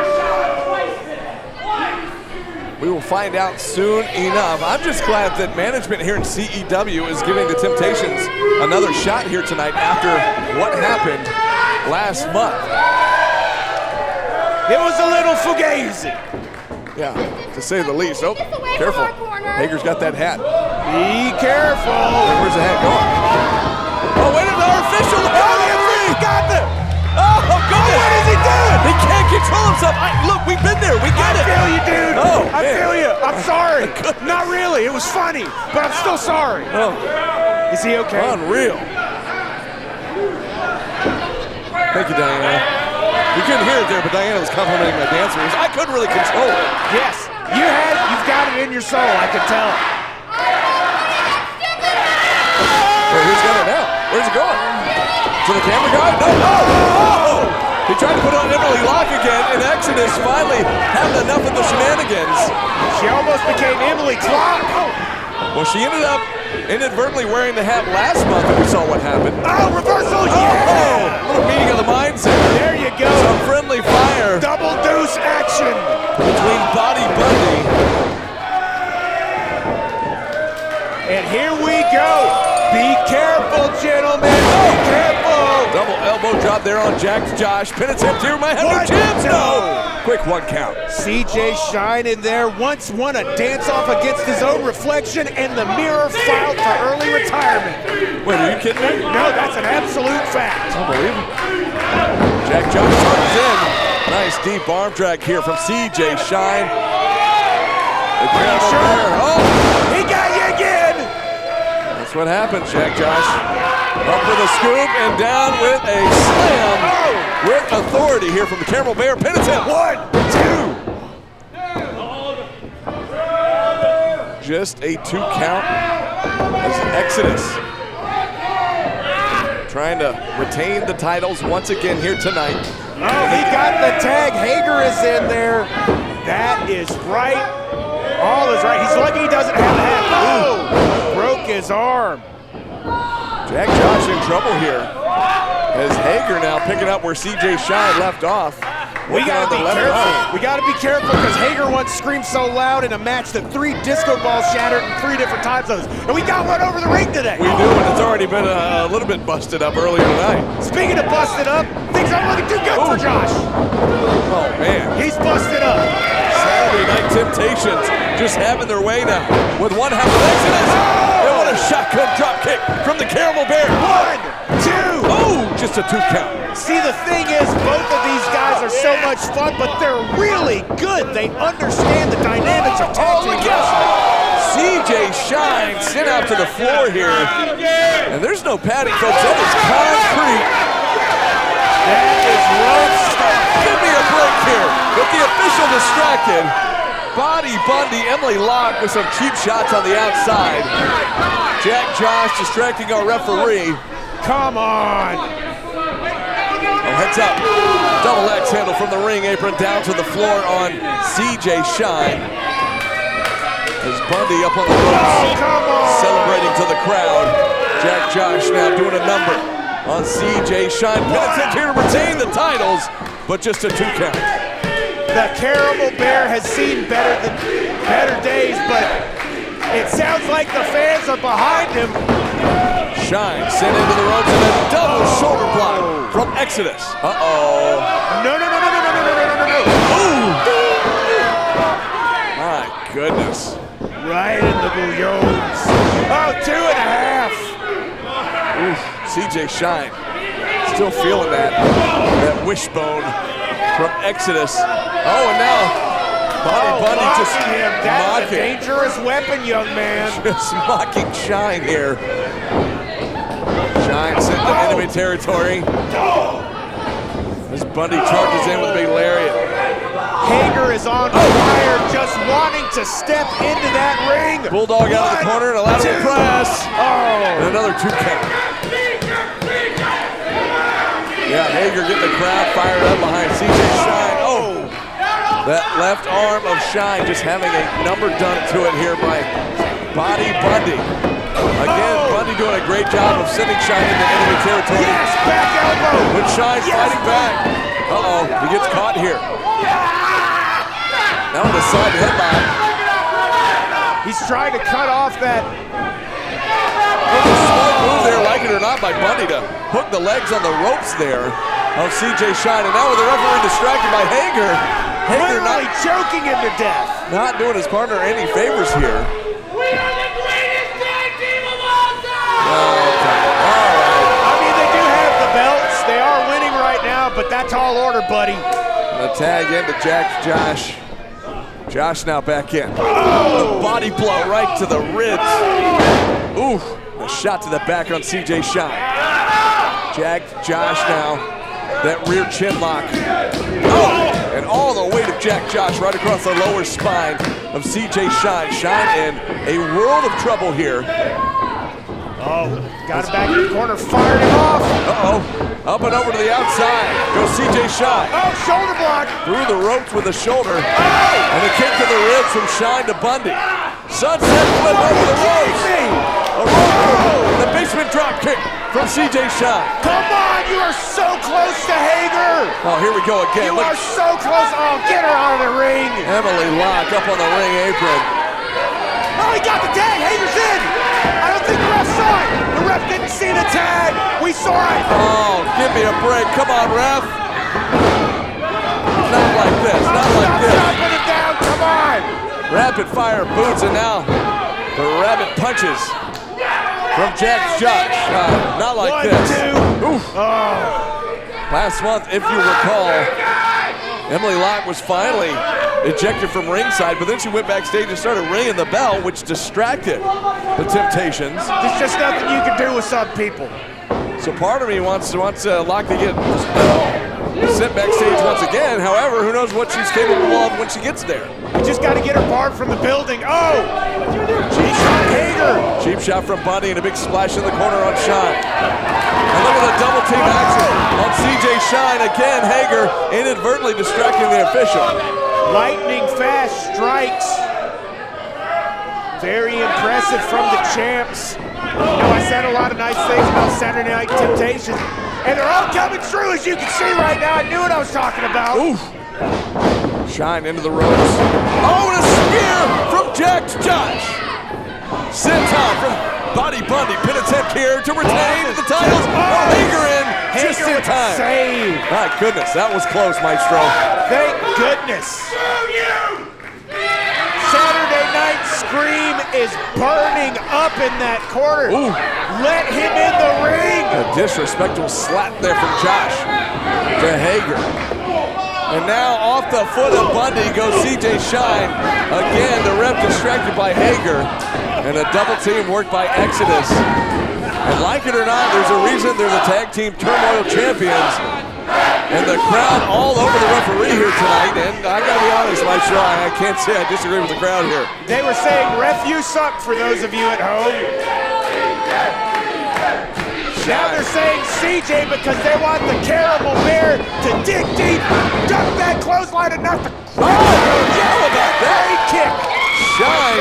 We will find out soon enough. I'm just glad that management here in CEW is giving the Temptations another shot here tonight after what happened last month. It was a little fugazi. Yeah, to say the least. Oh, careful. Hager's got that hat. Be careful. Where's the hat going? Oh, wait, our official. Got them. Oh, goodness. What is he doing? He can't control himself. Look, we've been there. We get I it. feel you, dude. Oh, I man. feel you. I'm sorry. Not really. It was funny, but I'm still sorry. Oh, Is he okay? unreal. Thank you, Diana. You couldn't hear it there, but Diana was complimenting my dancers. I couldn't really control it. Yes. You've got it in your soul. I can tell. Wait, who's got it now? Where's it going? To the camera guy? No. Oh! He tried to put on Emily Locke again, and Exodus finally having enough of the shenanigans. She almost became Emily Clark. Well, she ended up inadvertently wearing the hat last month, and we saw what happened. Oh, reversal, Oh, yeah! little meeting of the minds there. There you go. Some friendly fire Double deuce action. between Body Bundy. And here we go. Be careful, gentlemen. Be careful. Double elbow drop there on Jack's Josh. Penitent here might have What? a chance. No. Quick one count. CJ Shine in there once won a dance-off against his own reflection, and the Mirror filed for early retirement. Wait, are you kidding me? No, that's an absolute fact. Unbelievable. Jack Josh charges in. Nice deep arm drag here from CJ Shine. The Campbell Bear. Oh, He got you again. that's what happens, Jack Josh. Up with a scoop and down with a slam. With authority here from the Campbell Bear. Penitent. 1, 2. Just a 2 count as Exodus trying to retain the titles once again here tonight. Oh, he got the tag. Hager is in there. That is right. All is right. He's lucky he doesn't have that. Oh, broke his arm. Jack Josh in trouble here as Hager now picking up where CJ Shine left off. We gotta be left careful. arm. We gotta be careful because Hager once screamed so loud in a match that 3 disco balls shattered in 3 different time zones. And we got one over the ring today. We do, and it's already been a little bit busted up earlier tonight. Speaking of busted up, things aren't looking too good for Josh. Oh, man. He's busted up. Saturday Night Temptations just having their way now with one half of Exodus. And what a shotgun drop kick from the Caramel Bear. 1, 2. Oh, just a 2 count. See, the thing is, both of these guys are so much fun, but they're really good. They understand the dynamics of tag team wrestling. CJ Shine sent out to the floor here. And there's no padding, folks. That is concrete. That is rough stuff. Give me a break here. With the official distracted. Body Bundy, Emily Locke with some cheap shots on the outside. Jack Josh distracting our referee. Come on. Oh, heads up. Double X handle from the ring apron down to the floor on CJ Shine. As Bundy up on the ropes, Come on. celebrating to the crowd. Jack Josh now doing a number on CJ Shine. Penitent here to retain the titles, but just a 2 count. The Caramel Bear has seen better days, but it sounds like the fans are behind him. Shine sent into the ropes and a double shoulder block from Exodus. Uh-oh. No. Ooh. My goodness. Right in the bouillons. Oh, 2.5. CJ Shine still feeling that wishbone from Exodus. Oh, and now Body Bundy just mocking him. That's a mocking. dangerous weapon, young man. Just mocking Shine here. Shine sent to enemy territory. As Bundy charges in with a big lariat. Hager is on fire, just wanting to step into that ring. Bulldog out of the corner and a lateral press. Oh. And another 2 count. Yeah, Hager getting the crowd fired up behind CJ Shine. Oh, that left arm of Shine just having a number done to it here by Body Bundy. Again, Bundy doing a great job of sending Shine into enemy territory. Yes, back elbow. With Shine fighting back. Uh-oh, he gets caught here. Now on the side headlock. He's trying to cut off that. Smart move there, like it or not, by Bundy to hook the legs on the ropes there of CJ Shine. And now with the referee distracted by Hager. Hager Literally choking him to death. not doing his partner any favors here. We are the greatest tag team of all time! Okay, all right. I mean, they do have the belts. They are winning right now, but that's tall order, buddy. And a tag into Jack Josh. Josh now back in. The body blow right to the ribs. Ooh, a shot to the back on CJ Shine. Jack Josh now, that rear chin lock. Oh, and all the weight of Jack Josh right across the lower spine of CJ Shine. Shine in a world of trouble here. Oh, got it back in the corner, fired him off. Uh-oh, up and over to the outside. Goes CJ Shine. Oh, shoulder block. Through the ropes with a shoulder. Oh, And a kick to the ribs from Shine to Bundy. Sunset flip over the ropes. A roll. The basement drop kick from CJ Shine. Come on, you are so close to Hager. Oh, here we go again. You are so close. Oh, get her out of the ring. Emily Locke up on the ring apron. Oh, he got the tag. Hager's in. I don't think the ref saw it. The ref didn't see the tag. We saw it. Oh, give me a break. Come on, ref. Not like this. Not like this. Put it down. Come on. Rapid fire boots, and now the rabbit punches from Jack's Josh. Not like One, this. two. Oof. Last month, if you recall, Emily Locke was finally ejected from ringside, but then she went backstage and started ringing the bell, which distracted the Temptations. There's just nothing you can do with some people. So part of me wants Locke to get sent backstage once again. However, who knows what she's capable of when she gets there. You just got to get her barred from the building. Oh! Cheap shot, Hager. Cheap shot from Bundy and a big splash in the corner on Shine. And look at the double team action on CJ Shine. Again, Hager inadvertently distracting the official. Lightning fast strikes. Very impressive from the champs. Now, I said a lot of nice things about Saturday Night Temptations, and they're all coming through, as you can see right now. I knew what I was talking about. Oof. Shine into the ropes. Oh, and a spear from Jack's Josh. Senton from Bundy. Pin attempt here to retain the titles. Oh, Hager in just in time. Save. My goodness, that was close, Maestro. Thank goodness. Saturday Night Scream is burning up in that corner. Ooh. Let him in the ring. A disrespectful slap there from Josh to Hager. And now off the foot of Bundy goes CJ Shine. Again, the ref distracted by Hager. And a double team worked by Exodus. And like it or not, there's a reason they're the tag team turmoil champions. And the crowd all over the referee here tonight. And I gotta be honest, Maestro, I can't say I disagree with the crowd here. They were saying, ref, you suck, for those of you at home. Now they're saying CJ because they want the Caramel Bear to dig deep, duck that clothesline enough to Oh, how about that? great kick. Shine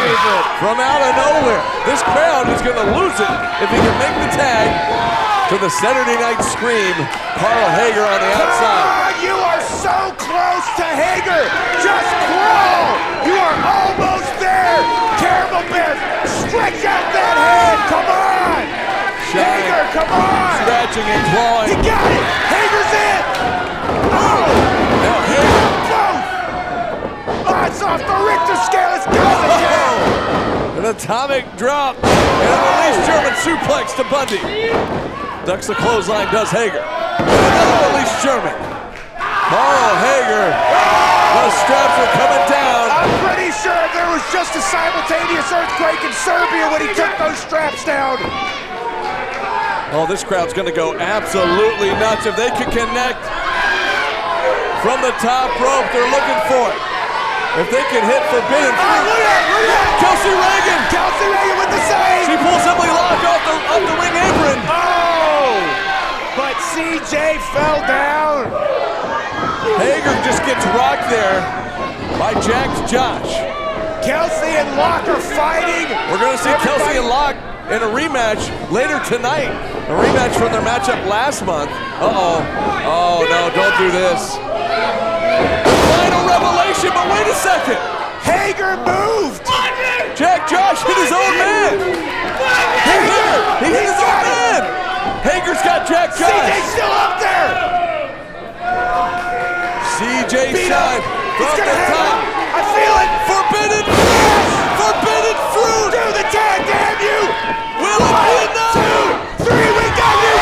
from out of nowhere. This crowd is going to lose it if he can make the tag to the Saturday Night Scream. Carl Hager on the outside. You are so close to Hager. Just crawl. You are almost there. Caramel Bear, stretch out that hand. Come on. Shine. Hager, come on. Scratching and clawing. You got it. Hager's in. Oh. Now Hager. Oh, it's off the Richter scale. It's gone again. An atomic drop and a release German suplex to Bundy. Ducks the clothesline, does Hager. And another release German. Carl Hager. The straps are coming down. I'm pretty sure there was just a simultaneous earthquake in Serbia when he took those straps down. Oh, this crowd's going to go absolutely nuts. If they can connect from the top rope, they're looking for it. If they can hit Forbidden Fruit. Look at that. Kelsey Reagan. Kelsey Reagan with the save. She pulls Emily Locke off the ring apron. Oh, but CJ fell down. Hager just gets rocked there by Jack's Josh. Kelsey and Locke are fighting. We're going to see Kelsey and Locke in a rematch later tonight. A rematch from their matchup last month. Uh-oh. Oh, no, don't do this. Final revelation, but wait a second. Hager moved. Jack Josh hit his own man. He hit his own man. Hager's got Jack Josh. CJ's still up there. CJ Shine from It's the gonna happen. top. I feel it. Forbidden Fruit. Forbidden Fruit. Do the tag, damn you. Will it be enough? 1, 2, 3, we got you,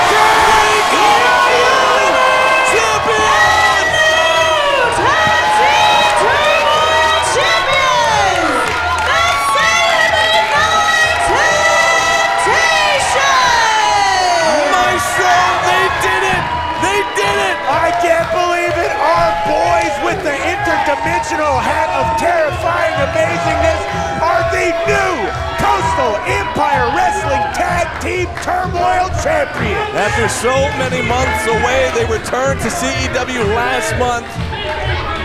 interdimensional hat of terrifying amazingness are the new Coastal Empire Wrestling Tag Team Turmoil Champions. After so many months away, they returned to CEW last month.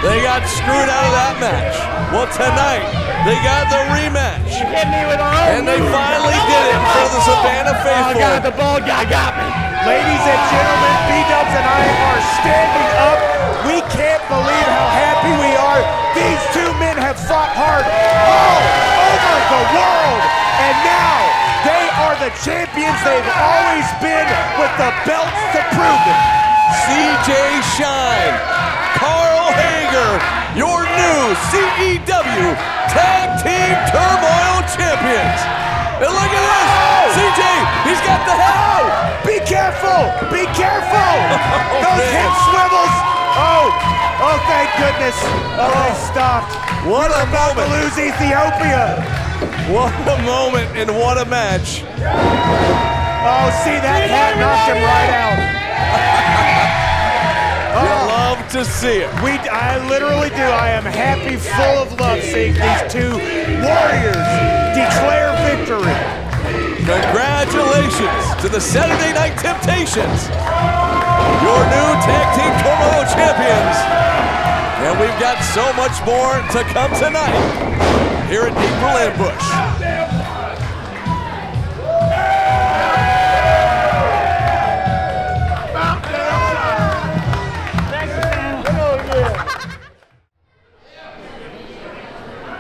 They got screwed out of that match. Well, tonight, they got the rematch. Hit me with our own And they move. finally did it for the Savannah faithful. Oh, God, the ball guy got me. Ladies and gentlemen, B-Dubs and I are standing up. We can't believe how happy we are. These two men have fought hard all over the world. And now they are the champions they've always been, with the belts to prove it. CJ Shine, Carl Hager, your new CEW Tag Team Turmoil Champions. And look at this, CJ, he's got the head. Be careful, be careful. Those man. hip swivels. Oh, thank goodness. Oh, they stopped. What a About to moment. lose Ethiopia. What a moment and what a match. Oh, see, that hat knocked him right out. You love to see it. I literally do. I am happy, full of love, seeing these two warriors declare victory. Congratulations to the Saturday Night Temptations, your new Tag Team Turmoil Champions. And we've got so much more to come tonight here at April Ambush.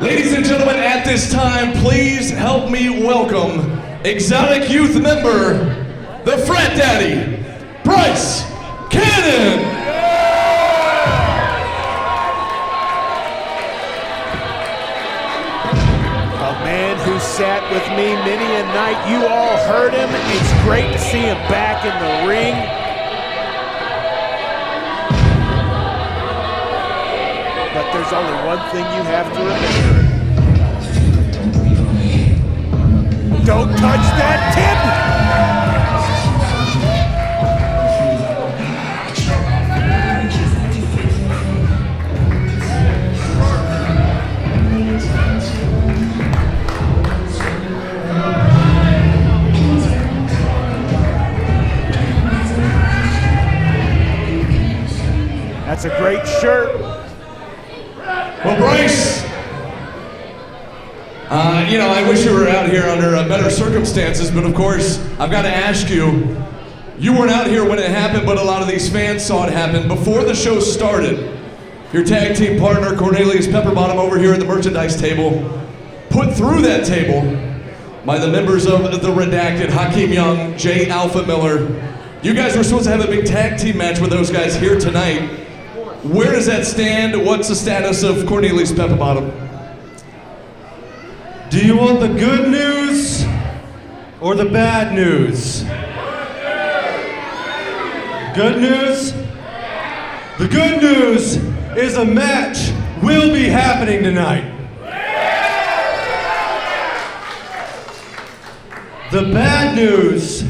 Ladies and gentlemen, at this time, please help me welcome Exotic Youth member, the Frat Daddy, Bryce Cannon. A man who sat with me many a night. You all heard him. It's great to see him back in the ring. But there's only one thing you have to remember. Don't touch that tip! That's a great shirt. Well, Bryce, I wish you were out here under better circumstances, but of course, I've got to ask you, you weren't out here when it happened, but a lot of these fans saw it happen. Before the show started, your tag team partner, Cornelius Pepperbottom, over here at the merchandise table, put through that table by the members of the Redacted, Hakeem Young, Jay Alpha Miller. You guys were supposed to have a big tag team match with those guys here tonight. Where does that stand? What's the status of Cornelius Pepperbottom? Do you want the good news or the bad news? Good news? The good news is a match will be happening tonight. The bad news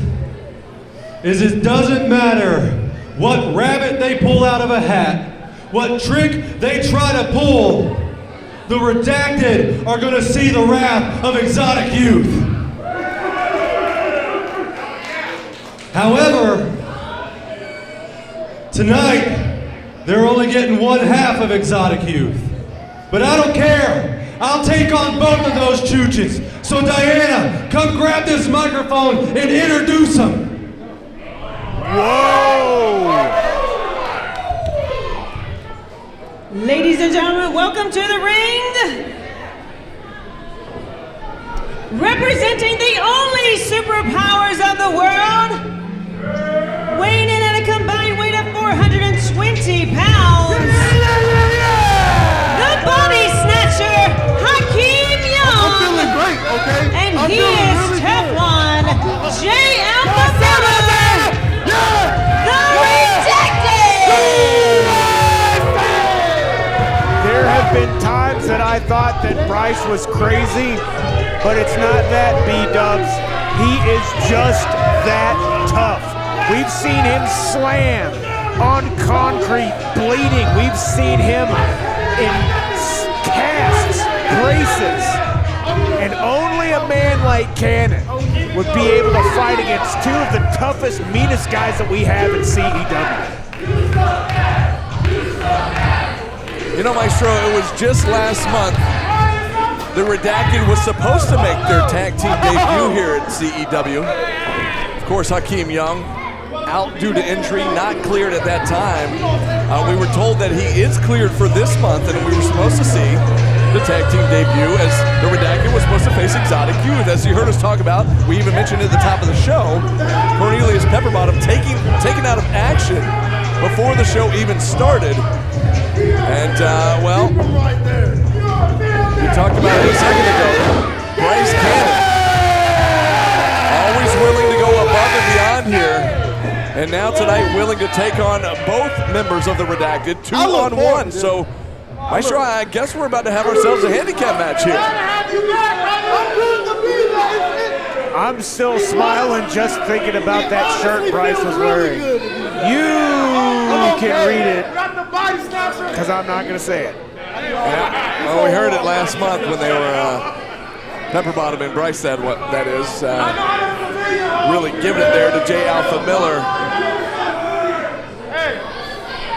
is it doesn't matter what rabbit they pull out of a hat, what trick they try to pull, the Redacted are gonna see the wrath of Exotic Youth. However, tonight, they're only getting one half of Exotic Youth. But I don't care. I'll take on both of those chooches. So Diana, come grab this microphone and introduce them. Whoa! Ladies and gentlemen, welcome to the ring. Representing the only superpowers of the world, weighing in at a combined weight of 420 pounds, the body snatcher, Hakeem Young. I'm feeling great, okay? And I'm he feeling is really Teflon, Jay Alpha good. the Redacted. There have been times that I thought that Bryce was crazy, but it's not that, B-Dubs. He is just that tough. We've seen him slam on concrete, bleeding. We've seen him in casts, braces. And only a man like Cannon would be able to fight against two of the toughest, meanest guys that we have in CEW. You know, Maestro, it was just last month the Redacted was supposed to make their tag team debut here at CEW. Of course, Hakeem Young out due to injury, not cleared at that time. We were told that he is cleared for this month, and we were supposed to see the tag team debut as the Redacted was supposed to face Exotic Youth. As you heard us talk about, we even mentioned at the top of the show, Cornelius Pepperbottom taken out of action before the show even started. And, well, we talked about it a second ago. Bryce Cannon, always willing to go above and beyond here. And now tonight willing to take on both members of the Redacted, 2-on-1. So, Maestro, I guess we're about to have ourselves a handicap match here. I'm still smiling just thinking about that shirt Bryce was wearing. You can read it, because I'm not going to say it. Yeah. Well, we heard it last month when they were Pepperbottom and Bryce said what that is. Really giving it there to J. Alpha Miller.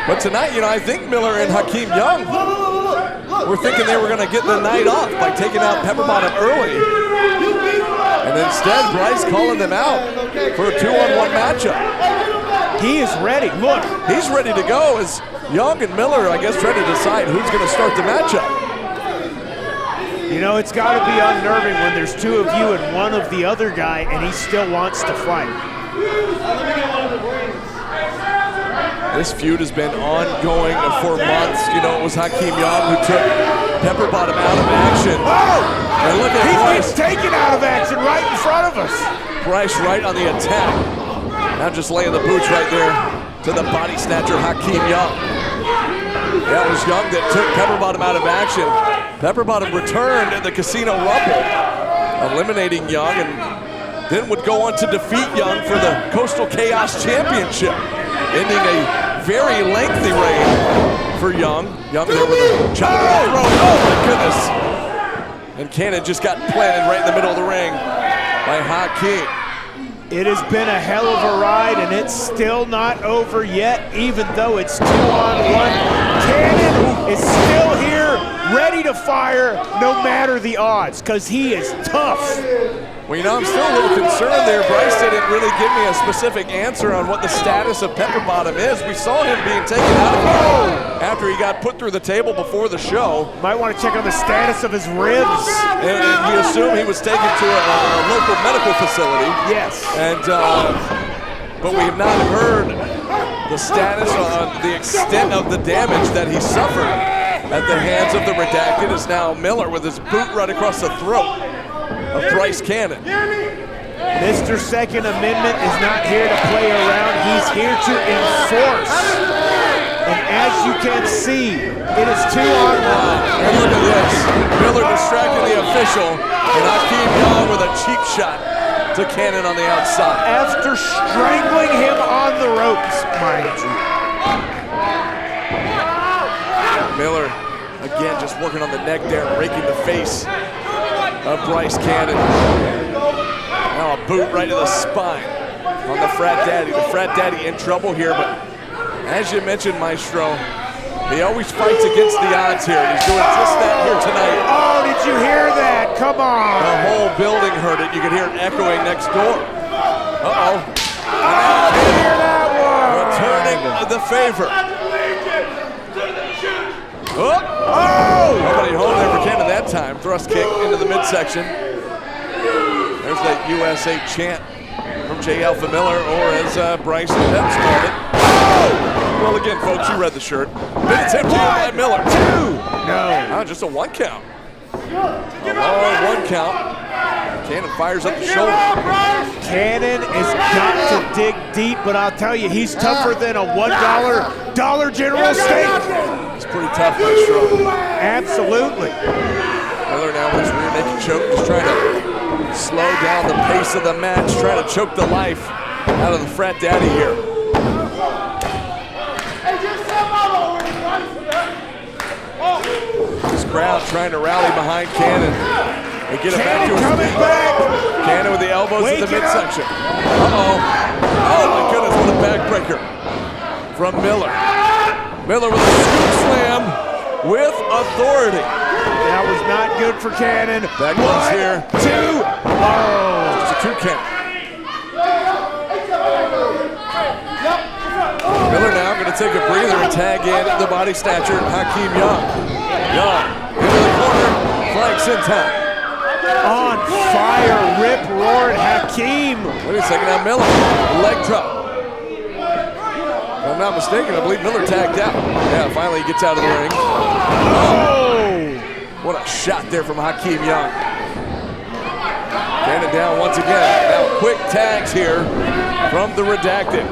But tonight, you know, I think Miller and Hakeem Young were thinking they were going to get the night off by taking out Pepperbottom early. And instead, Bryce calling them out for a 2-on-1 matchup. He is ready. Look, he's ready to go as Young and Miller, I guess, trying to decide who's going to start the matchup. You know, it's got to be unnerving when there's two of you and one of the other guy, and he still wants to fight. This feud has been ongoing for months. You know, it was Hakeem Young who took Pepperbottom out of action. Oh! And look at Bryce. He's taken out of action right in front of us. Bryce right on the attack. Now just laying the boots right there to the body snatcher, Hakeem Young. That was Young that took Pepperbottom out of action. Pepperbottom returned at the Casino Rumble, eliminating Young, and then would go on to defeat Young for the Coastal Chaos Championship, ending a very lengthy reign for Young. Young there with a chop to the throat. Oh my goodness. And Cannon just got planted right in the middle of the ring by Hakeem. It has been a hell of a ride, and it's still not over yet, even though it's 2-on-1. Cannon is still here, ready to fire no matter the odds, because he is tough. Well, you know, I'm still a little concerned there. Bryce didn't really give me a specific answer on what the status of Pepperbottom is. We saw him being taken out of here after he got put through the table before the show. Might want to check on the status of his ribs. And we assume he was taken to a local medical facility. Yes. And, but we have not heard the status on the extent of the damage that he suffered at the hands of the Redacted. Is now Miller with his boot right across the throat of Bryce Cannon. Mr. Second Amendment is not here to play around. He's here to enforce. And as you can see, it is 2-on-1. And look at this. Miller distracting the official, and Hakeem Young with a cheap shot to Cannon on the outside. After strangling him on the ropes, mind you. Miller, again, just working on the neck there, raking the face of Bryce Cannon. Now a boot right to the spine on the Frat Daddy. The Frat Daddy in trouble here, but as you mentioned, Maestro, he always fights against the odds here. He's doing just that here tonight. Oh, did you hear that? Come on. The whole building heard it. You could hear it echoing next door. Uh-oh. I hear that one. Returning the favor. Oh! Nobody home there for Cannon that time. Thrust kick into the midsection. There's that USA chant from J. Alpha Miller, or as Bryce and Peps called it. Oh! Well, again, folks, you read the shirt. Big attempt here by Miller. 2! No. Just a 1 count. A long 1 count. Cannon fires up the shoulder. Cannon has got to dig deep, but I'll tell you, he's tougher than a $1 Dollar General steak. It's pretty tough, Maestro. Absolutely. Miller now with his rear naked choke, just trying to slow down the pace of the match, trying to choke the life out of the Frat Daddy here. This crowd trying to rally behind Cannon. They get him back to his feet. Cannon with the elbows in the midsection. Uh-oh. Oh my goodness, what a backbreaker from Miller. Miller with a scoop slam with authority. That was not good for Cannon. Back goes here. 2. Oh. It's a 2 count. Miller now going to take a breather and tag in the body snatcher, Hakeem Young. Young into the corner, flanks in time. On fire, rip roaring Hakeem. Wait a second, now Miller, leg drop. If I'm not mistaken, I believe Miller tagged out. Yeah, finally he gets out of the ring. Oh! What a shot there from Hakeem Young. Cannon down once again. Now quick tags here from the Redacted.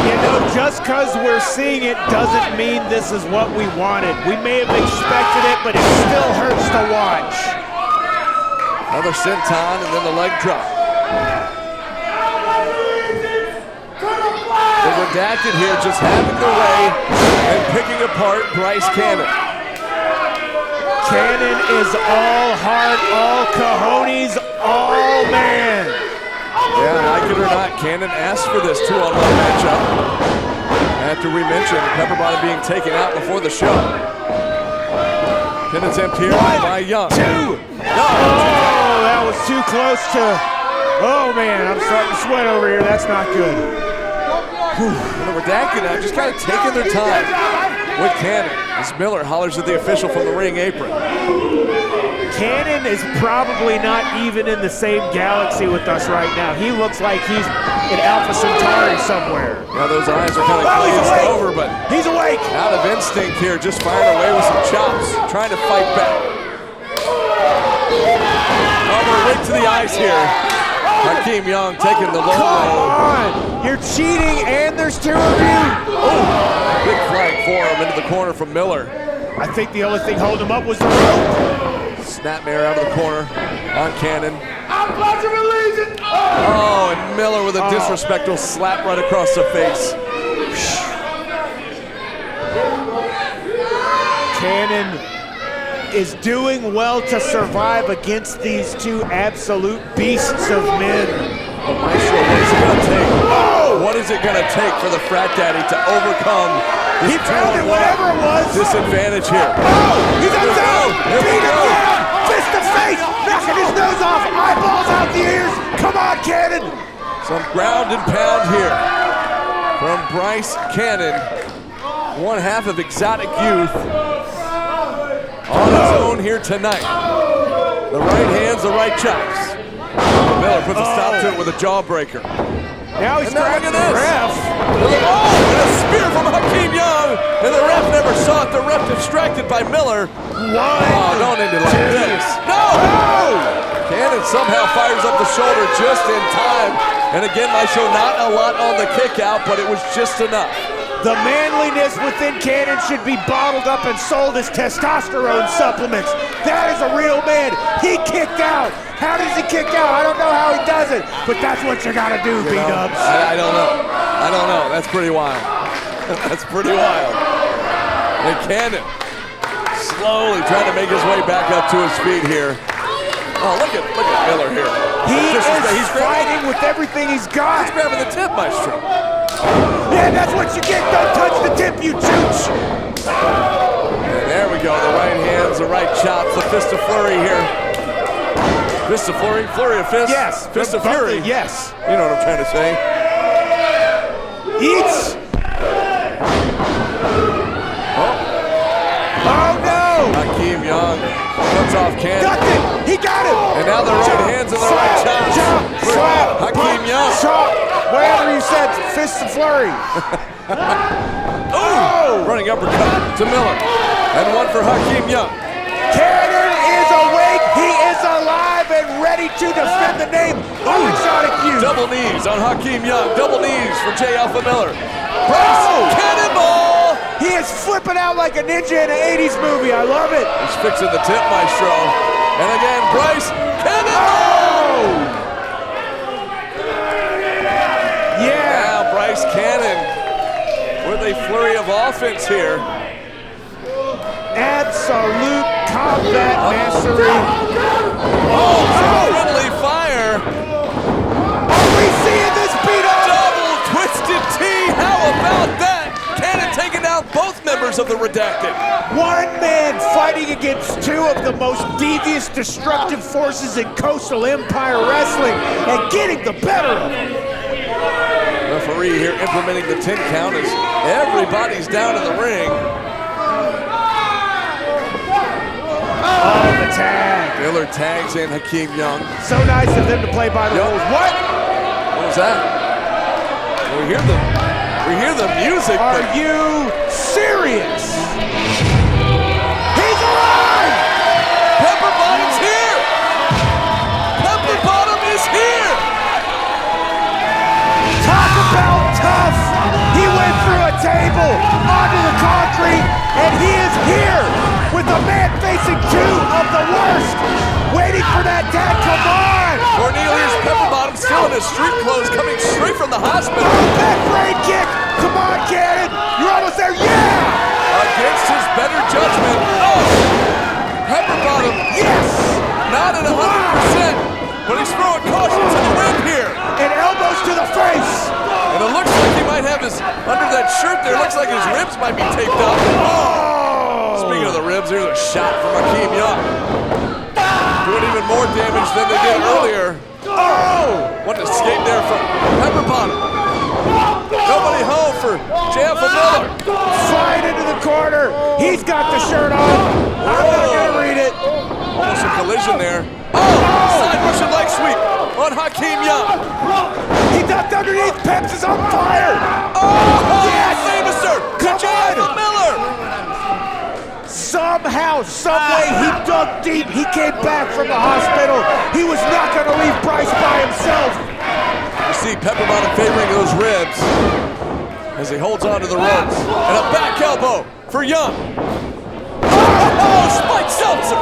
You know, just because we're seeing it doesn't mean this is what we wanted. We may have expected it, but it still hurts to watch. Another senton and then the leg drop. The Redacted here just having their way and picking apart Bryce Cannon. Cannon is all heart, all cojones, all man. Yeah, like it or not, Cannon asked for this 2-on-1 matchup after we mentioned Pepperbottom being taken out before the show. Pin attempt here by Young. 2. Oh, that was too close to. Oh man, I'm starting to sweat over here. That's not good. And the Redacted now just kind of taking their time with Cannon as Miller hollers at the official from the ring apron. Cannon is probably not even in the same galaxy with us right now. He looks like he's in Alpha Centauri somewhere. Now those eyes are kind of glazed over, but he's awake. Out of instinct here, just firing away with some chops, trying to fight back. Oh, they're right to the eyes here. Hakeem Young taking the low roll. Come on, you're cheating, and there's 2 of you. Oh, big flag for him into the corner from Miller. I think the only thing holding him up was the rope. Snapmare out of the corner on Cannon. Oh, and Miller with a disrespectful slap right across the face. Cannon is doing well to survive against these 2 absolute beasts of men. Oh, Maestro, what is it going to take? Oh! What is it going to take for the Frat Daddy to overcome this he found it, whatever it was. disadvantage here? Oh! He's on down! Here we go! Fist to face! Knocking his nose off! Eyeballs out the ears! Come on, Cannon! Some ground and pound here from Bryce Cannon. One half of Exotic Youth on his own here tonight. The right hands, the right chops. Miller puts a stop to it with a jawbreaker. Now he's grabbing the ref. Oh, and a spear from Hakeem Young. And the ref never saw it. The ref distracted by Miller. Oh, don't end it like this. No! Cannon somehow fires up the shoulder just in time. And again, Maestro, not a lot on the kick out, but it was just enough. The manliness within Cannon should be bottled up and sold as testosterone supplements. That is a real man. He kicked out. How does he kick out? I don't know how he does it, but that's what you gotta do, B-Dubs. I don't know. I don't know. That's pretty wild. That's pretty wild. And Cannon slowly trying to make his way back up to his feet here. Oh, look at Miller here. He's fighting with everything he's got. He's grabbing the tip, Maestro. Yeah, that's what you get. Don't touch the tip, you chooch. And there we go. The right hands, the right chops, the fist of flurry here. Fist of flurry, flurry of fist. Yes. Fist of fury. Yes. You know what I'm trying to say. Eats. Oh no! Hakeem Young cuts off Cannon. Got it! He got him! And now the right hands and the right chops. Slap! Hakeem Young. Chop! Whatever you said, fist of flurry. Oh! Running uppercut to Miller. And one for Hakeem Young. Cannon is awake, he is alive and ready to defend the name of Exotic Youth. Double knees on Hakeem Young. Double knees for J. Alpha Miller. Bryce Cannonball! He is flipping out like a ninja in an 80s movie. I love it. He's fixing the tip, Maestro. And again, Bryce Cannonball! Yeah. Now Bryce Cannon with a flurry of offense here. Absolute combat mastery. Oh, friendly fire. Are we seeing this beat up? Double twisted T. How about that? Cannon taking down both members members of the Redacted. One man fighting against two of the most devious, destructive forces in Coastal Empire Wrestling and getting the better of it. Referee here implementing the 10 count as everybody's down in the ring. Oh, the tag. Miller tags in Hakeem Young. So nice of them to play by the rules. What? What was that? We hear the music. Are you serious? He's alive! Pepper Bottom's here! Pepper Bottom is here! Talk about tough! He went through a table, onto the concrete, and he is here with a man facing two of the worst, waiting for that tag. Come on! Cornelius Pepper Bottom still in his street clothes, coming straight from the hospital. Back brain kick! Come on, Cannon! You're almost there! Yeah! Against his better judgment. Oh! Pepper Bottom. Yes! Not at 100%, but he's throwing caution to the rib here. And elbows to the face! And it looks like he might have his, under that shirt there, looks like his ribs might be taped up. Oh! Speaking of the ribs, here's a shot from Hakeem Young. Doing even more damage than they did earlier. Oh! What an escape there from Pepper Bottom. Nobody home for JF Miller. Slide into the corner. He's got the shirt on. I'm not gonna read it. Almost a collision there. Oh! Side Russian leg sweep on Hakeem Young. He ducked underneath. Peps is on fire. Oh! Yes! Famouser to JF Miller. Somehow, someway, he dug deep. He came back from the hospital. He was not gonna leave Bryce by himself. You see Pepper Bottom favoring those ribs as he holds onto the ropes. And a back elbow for Young. Oh, Spike Seltzer.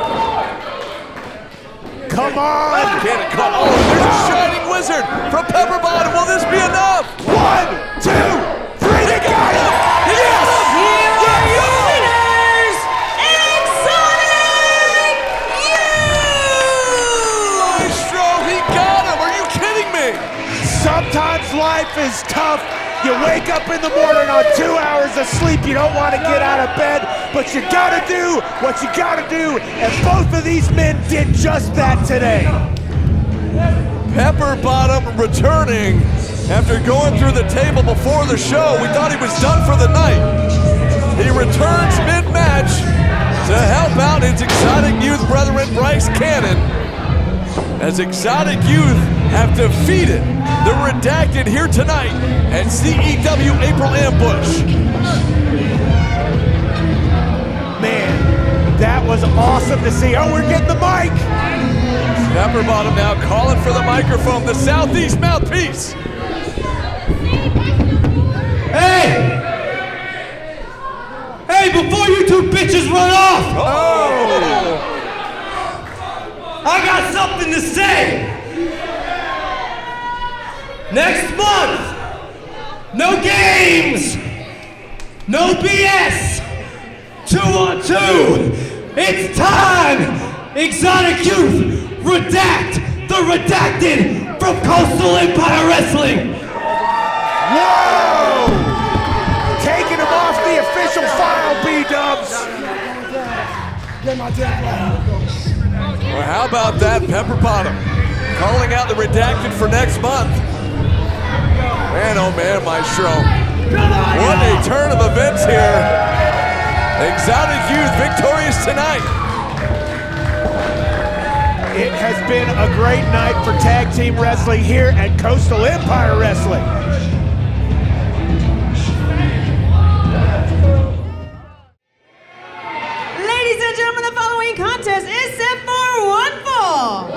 Come on. Cannon caught. Oh, there's a shining wizard from Pepper Bottom. Will this be enough? 1, 2, 3, they got it. Yes. Here are your winners, Exotic Youth! Maestro, he got him. Are you kidding me? Sometimes life is tough. You wake up in the morning on 2 hours of sleep. You don't want to get out of bed, but you gotta do what you gotta do. And both of these men did just that today. Pepper Bottom returning after going through the table before the show. We thought he was done for the night. He returns mid-match to help out his Exotic Youth brethren, Bryce Cannon, as Exotic Youth have defeated the Redacted here tonight at CEW April Ambush. Man, that was awesome to see. Oh, we're getting the mic. Pepper Bottom now calling for the microphone, the Southeast mouthpiece. Hey! Hey, before you two bitches run off! Oh! I got something to say! Next month, no games, no BS, 2-on-2, it's time! Exotic Youth, redact the Redacted from Coastal Empire Wrestling! Whoa! Taking him off the official file, B-dubs. Well, how about that, Pepper Bottom? Calling out the Redacted for next month. Man, oh man, Maestro. What a turn of events here. Exotic Youth victorious tonight. It has been a great night for tag team wrestling here at Coastal Empire Wrestling. Ladies and gentlemen, the following contest is set for one fall.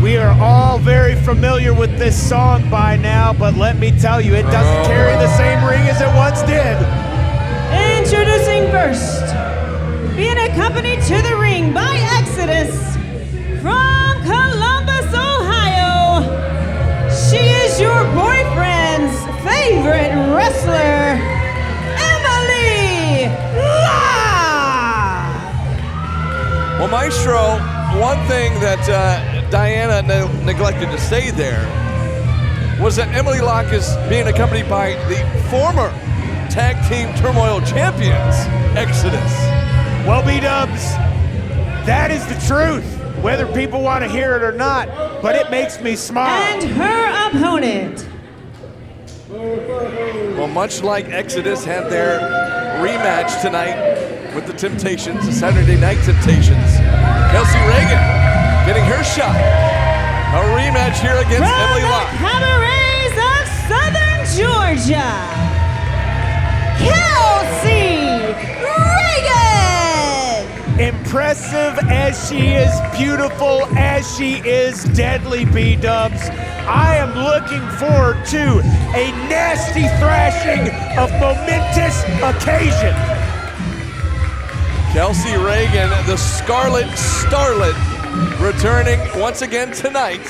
We are all very familiar with this song by now, but let me tell you, it doesn't carry the same ring as it once did. Introducing first, being accompanied to the ring by Exodus from Columbus, Ohio. She is your boyfriend's favorite wrestler, Emily La. Well, Maestro, one thing that Diana neglected to say there was that Emily Locke is being accompanied by the former tag team turmoil champions, Exodus. Well, B-dubs, that is the truth, whether people want to hear it or not, but it makes me smile. And her opponent. Well, much like Exodus had their rematch tonight with the Temptations, the Saturday Night Temptations, Kelsey Reagan getting her shot. A rematch here against Emily Locke. From the Cabarets of Southern Georgia, Kelsey Reagan! Impressive as she is, beautiful as she is, deadly B-dubs. I am looking forward to a nasty thrashing of momentous occasion. Kelsey Reagan, the Scarlet Starlet, returning once again tonight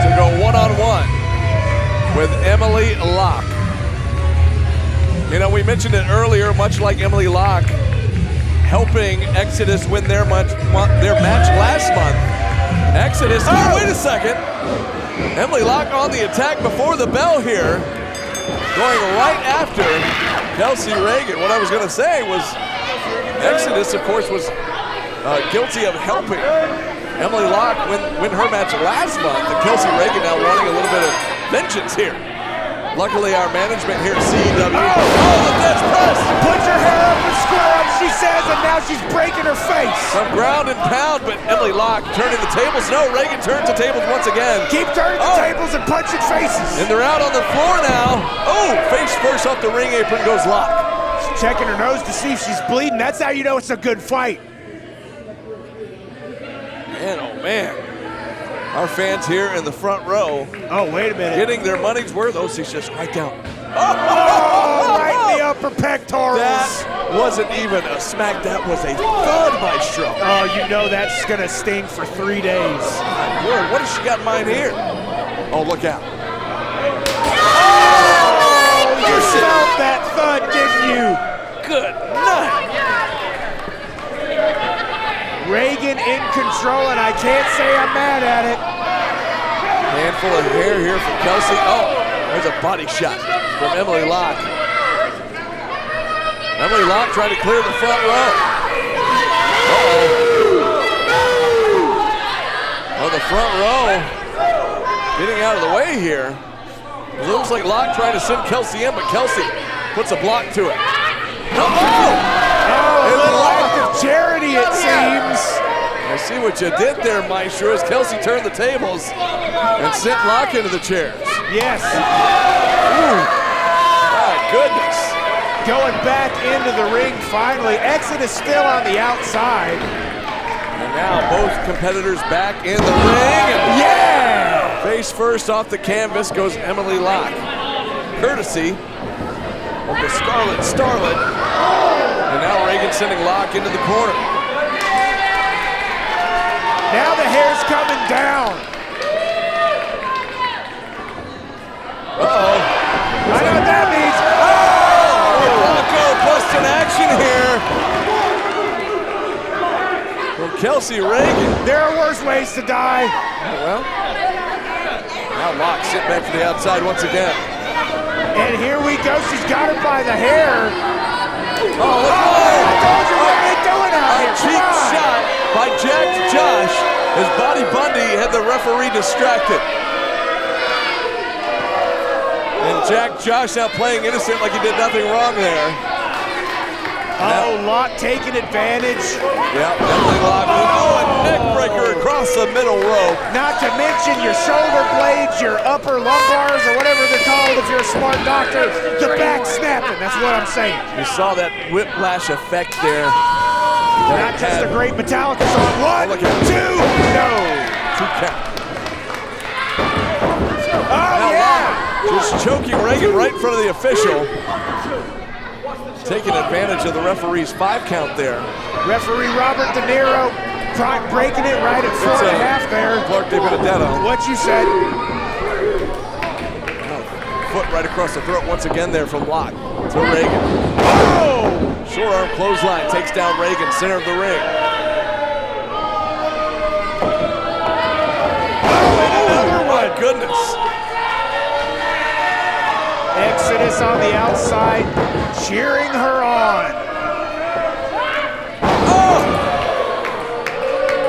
to go one-on-one with Emily Locke. You know, we mentioned it earlier, much like Emily Locke helping Exodus win their match last month. Exodus, wait a second. Emily Locke on the attack before the bell here, going right after Kelsey Reagan. What I was going to say was Exodus, of course, was guilty of helping Emily Locke win her match last month, and Kelsey Reagan now wanting a little bit of vengeance here. Luckily, our management here at CEW. Oh, the Dutch press! Put your hair up and square up, she says, and now she's breaking her face. Some ground and pound, but Emily Locke turning the tables. No, Reagan turns the tables once again. Keep turning the tables and punching faces. And they're out on the floor now. Oh, face first off the ring apron goes Locke. She's checking her nose to see if she's bleeding. That's how you know it's a good fight. Man, oh man. Our fans here in the front row. Oh, wait a minute. Getting their money's worth. Oh, she's just right down. Right in the upper pectorals. That wasn't even a smack. That was a thud, Maestro. Oh, you know that's going to sting for 3 days. Lord, what has she got in mind here? Oh, look out. Oh, you felt that thud, didn't you? Good night. Reagan in control, and I can't say I'm mad at it. Handful of hair here from Kelsey. Oh, there's a body shot from Emily Locke. Emily Locke trying to clear the front row. Oh, the front row getting out of the way here. It looks like Locke trying to send Kelsey in, but Kelsey puts a block to it. A little act of charity, it seems. I see what you did there, Maestro, as Kelsey turned the tables and sent Locke into the chairs. Yes. Ooh. My goodness. Going back into the ring finally. Exodus still on the outside. And now both competitors back in the ring. And yeah! Face first off the canvas goes Emily Locke. Courtesy of the Scarlet Starlet. And now Reagan sending Locke into the corner. Now the hair's coming down. Uh-oh. I know what that means. Rocco, plus an action here. From Kelsey Reagan. There are worse ways to die. Well, now Locke sitting back to the outside once again. And here we go. She's got her by the hair. Oh, look. I told you what they're doing out here. A cheap shot by Jack Josh as Body Bundy had the referee distracted. And Jack Josh now playing innocent like he did nothing wrong there. Oh, Locke taking advantage. Yeah, definitely Locke. Oh, a neck breaker across the middle row. Not to mention your shoulder blades, your upper lumbars, or whatever they're called if you're a smart doctor. The back snapping, that's what I'm saying. You saw that whiplash effect there. Not just a great Metallica song. One, two, no. 2 count. Oh, now yeah. Just choking Reagan right in front of the official. Taking advantage of the referee's 5 count there. Referee Robert De Niro breaking it right at 4.5 there. Clark De Benedetto. What you said. Foot right across the throat once again there from Locke to Reagan. Oh! Short arm clothesline takes down Reagan, center of the ring. goodness. Exodus on the outside, cheering her on. Oh!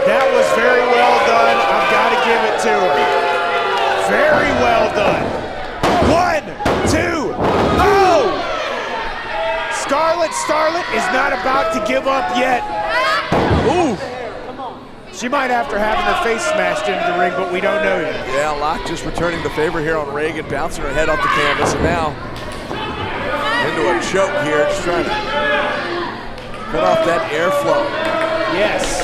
That was very well done. I've got to give it to her. Very well done. 1, 2, oh! Scarlet Starlet is not about to give up yet. Ooh. She might after having her face smashed into the ring, but we don't know yet. Yeah, Locke just returning the favor here on Reagan, bouncing her head off the canvas, and now into a choke here, just trying to cut off that airflow. Yes.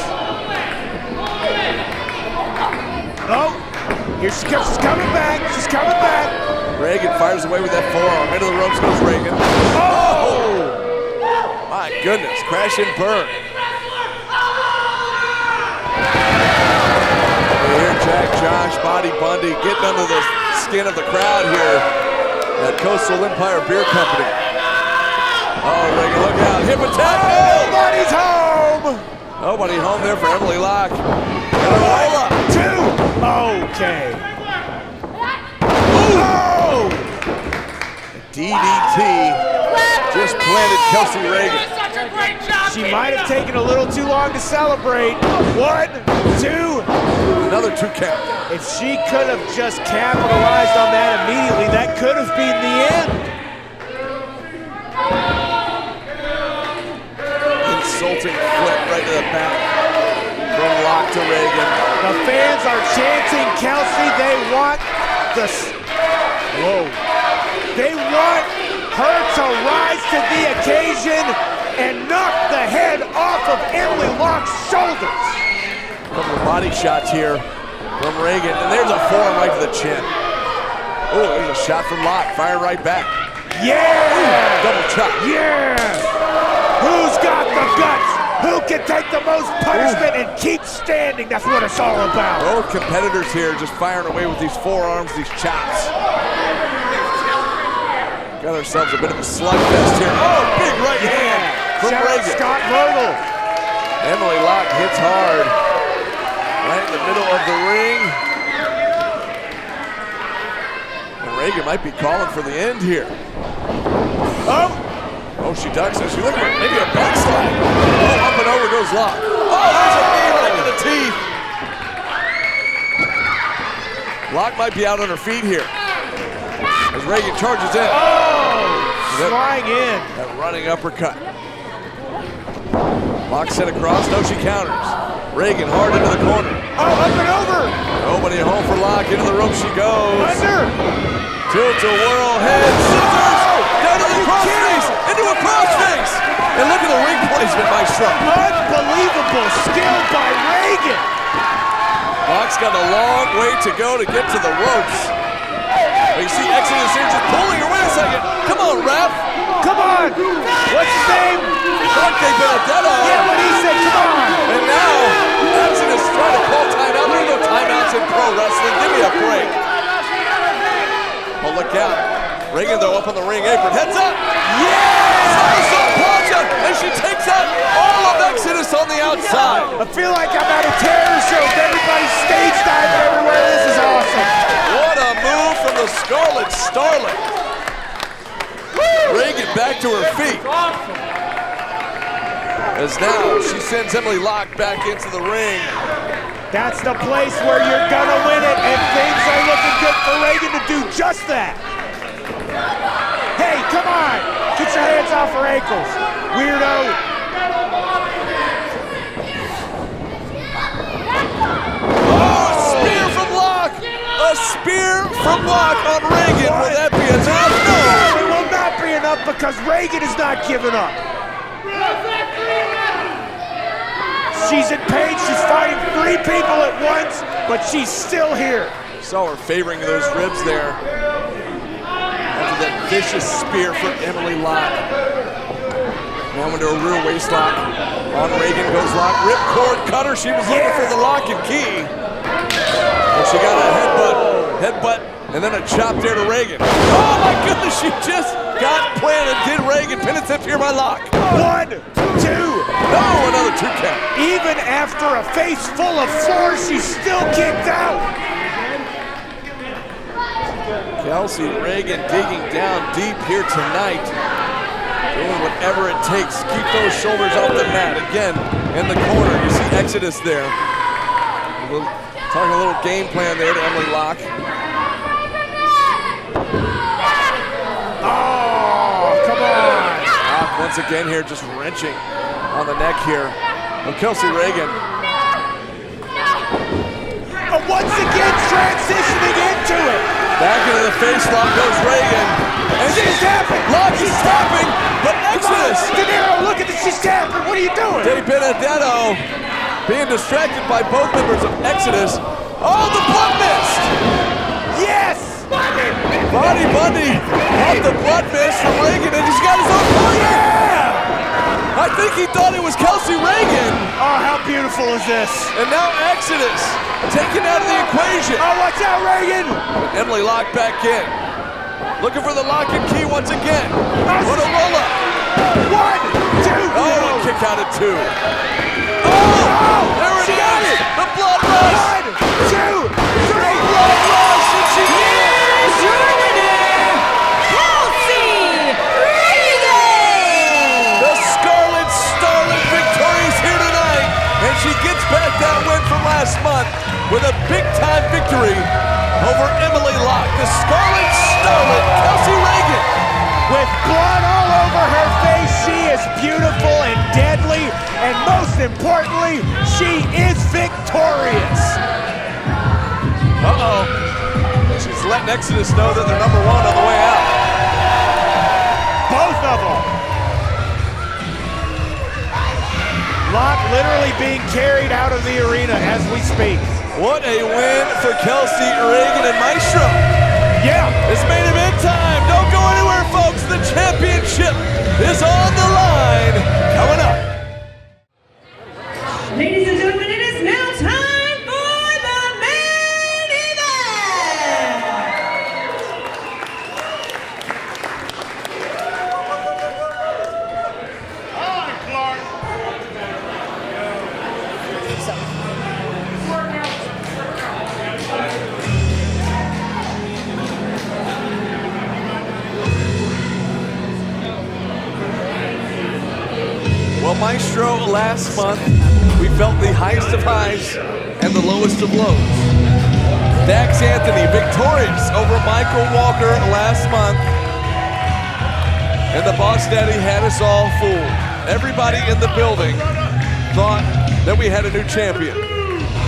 Oh, here she comes. She's coming back. She's coming back. Reagan fires away with that forearm. Into the ropes goes Reagan. Oh! My goodness, crash and burn. Here, Jack, Josh, Body Bundy getting under the skin of the crowd here at Coastal Empire Beer Company. Oh, Reagan, look out. Hip attack. Nobody's home. Nobody home there for Emily Locke. 1, 2. Okay. Oh! DDT just planted Kelsey Reagan. She might have taken a little too long to celebrate. 1, 2. Another 2 count. If she could have just capitalized on that immediately, that could have been the end. Insulting flip right to the back from Locke to Reagan. The fans are chanting Kelsey. They want They want her to rise to the occasion and knock the head off of Emily Locke's shoulders. A couple of body shots here from Reagan, and there's a forearm right to the chin. Oh, there's a shot from Locke, firing right back. Yeah! Ooh, double chop. Yeah! Who's got the guts? Who can take the most punishment and keep standing? That's what it's all about. Both competitors here just firing away with these forearms, these chops. Got ourselves a bit of a slugfest here. Oh, big right hand from Reagan. Scott Myrtle. Emily Locke hits hard. Right in the middle of the ring. And Reagan might be calling for the end here. Oh! Oh, she ducks it. She looking for maybe a backslide. Oh, up and over goes Locke. Oh, there's a knee right to the teeth. Locke might be out on her feet here. As Reagan charges in. Oh! Flying in. That running uppercut. Locke set across. No, she counters. Reagan hard into the corner. Oh, up and over. Nobody home for Locke. Into the rope she goes. Under. Tilt to whirl head. Scissors. Down to the crossface. Into a crossface. And look at the ring placement, Maestro. Unbelievable skill by Reagan. Locke's got a long way to go to get to the ropes. You see Exodus here just pulling her. Wait a second. Come on, ref. Come on. What's his name? Dante Benedetto. Yeah, what he said. Come on. And now Exodus trying to call timeout. There are no timeouts in pro wrestling. Give me a break. Oh, look out. Reagan, though, up on the ring apron. Heads up. Yeah! And she takes out all of Exodus on the outside. I feel like I'm at a terror show. Everybody's stage diving everywhere. This is awesome. What a move from the Scarlet Starlet. Reagan back to her feet. As now she sends Emily Locke back into the ring. That's the place where you're gonna win it, and things are looking good for Reagan to do just that. Hey, come on! Get your hands off her ankles, weirdo! Oh, spear from Locke! A spear from Locke on Reagan. Will that be enough? No! It will not be enough because Reagan is not giving up. She's in pain, she's fighting 3 people at once, but she's still here. Saw her favoring those ribs there. After that vicious spear from Emily Locke. Now into a rear waist lock. On Reagan goes Locke. Ripcord cutter, she was looking for the lock and key. And she got a headbutt, and then a chop there to Reagan. Oh my goodness, she just got planted. Did Reagan pin it here by Locke? 1, 2. No, another 2 count. Even after a face full of floor, she's still kicked out. Kelsey Reagan digging down deep here tonight. Doing whatever it takes. Keep those shoulders off the mat. Again, in the corner, you see Exodus there. Talking a little game plan there to Emily Locke. Oh, come on. Locke once again here just wrenching on the neck here of Kelsey Reagan. Once again transitioning into it. Back into the face lock goes Reagan. And she's tapping. Locke is tapping, but Exodus. De Niro, look at this, she's tapping. What are you doing? De Benedetto being distracted by both members of Exodus. Oh, the blood mist. Yes. Bonnie Bundy off the blood mist from Reagan, and he's got his own blood. Yeah. I think he thought it was Kelsey Reagan. Oh, how beautiful is this? And now Exodus taken out of the equation. Oh, watch out, Reagan. Emily Locke back in. Looking for the lock and key once again. What a roll up. 1, 2. Oh, a kick out at 2. Oh, there it is. The blood rush. 1, 2, 3. Blood rush. And she Here's your winner, Kelsey Reagan. The Scarlet Starlet victorious here tonight. And she gets back that win from last month with a big-time victory over Emily Locke. The Scarlet Starlet, Kelsey Reagan. With blood all over her face, she is beautiful and deadly, and most importantly, she is victorious. Uh-oh. She's letting Exodus know that they're number 1 on the way out. Both of them. Locke literally being carried out of the arena as we speak. What a win for Kelsey Reagan and Maestro. Yeah. It's main event time. Don't go anywhere, folks. The championship is on the line. Coming up. Ladies and gentlemen, it is now time for the main event. Well, Maestro, last month we felt the highest of highs and the lowest of lows. Dax Anthony victorious over Michael Walker last month. And the Boss Daddy had us all fooled. Everybody in the building thought that we had a new champion.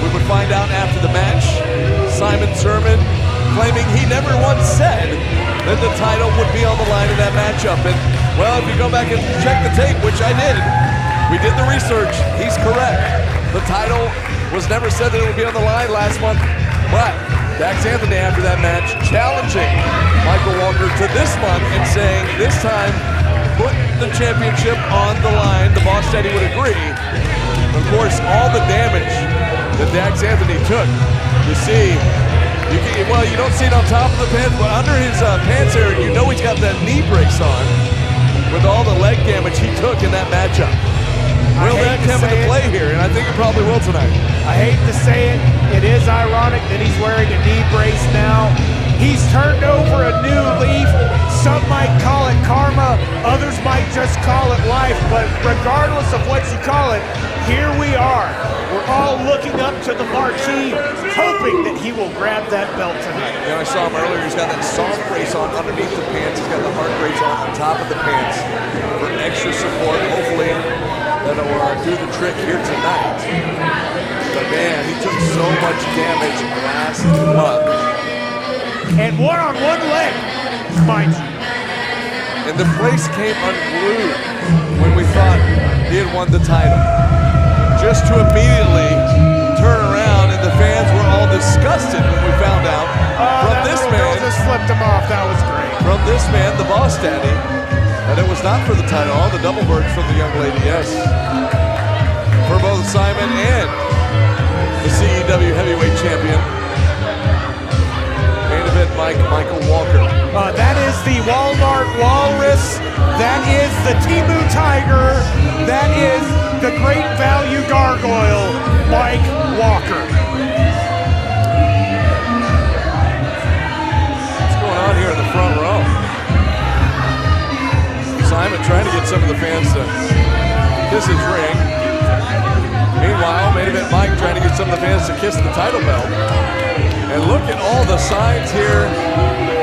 We would find out after the match. Simon Sermon claiming he never once said that the title would be on the line in that matchup. And, well, if you go back and check the tape, which I did, we did the research. He's correct. The title was never said that it would be on the line last month. But Dax Anthony, after that match, challenging Michael Walker to this month and saying this time, put the championship on the line. The Boss Daddy would agree. Of course, all the damage that Dax Anthony took, you see, you don't see it on top of the pants, but under his pants area, you know he's got that knee brace on with all the leg damage he took in that matchup. Will that come into play here? And I think it probably will tonight. I hate to say it, it is ironic that he's wearing a knee brace now. He's turned over a new leaf. Some might call it karma, others might just call it life, but regardless of what you call it, here we are. We're all looking up to the marquee, hoping that he will grab that belt tonight. You know, I saw him earlier, he's got that soft brace on underneath the pants, he's got the hard brace on top of the pants for extra support. Hopefully that'll do the trick here tonight. But man, he took so much damage last month. And one on one leg, mind you. And the place came unglued when we thought he had won the title. Just to immediately turn around, and the fans were all disgusted when we found out from this man. Just flipped him off, that was great. From this man, the Boss Daddy, that it was not for the title. All the double birds from the young lady, yes. For both Simon and the CEW heavyweight champion. Main event Michael Walker. That is the Walmart Walrus. That is the Temu Tiger. That is the Great Value Gargoyle, Mike Walker. What's going on fans to kiss his ring. Meanwhile, main event Mike trying to get some of the fans to kiss the title belt. And look at all the signs here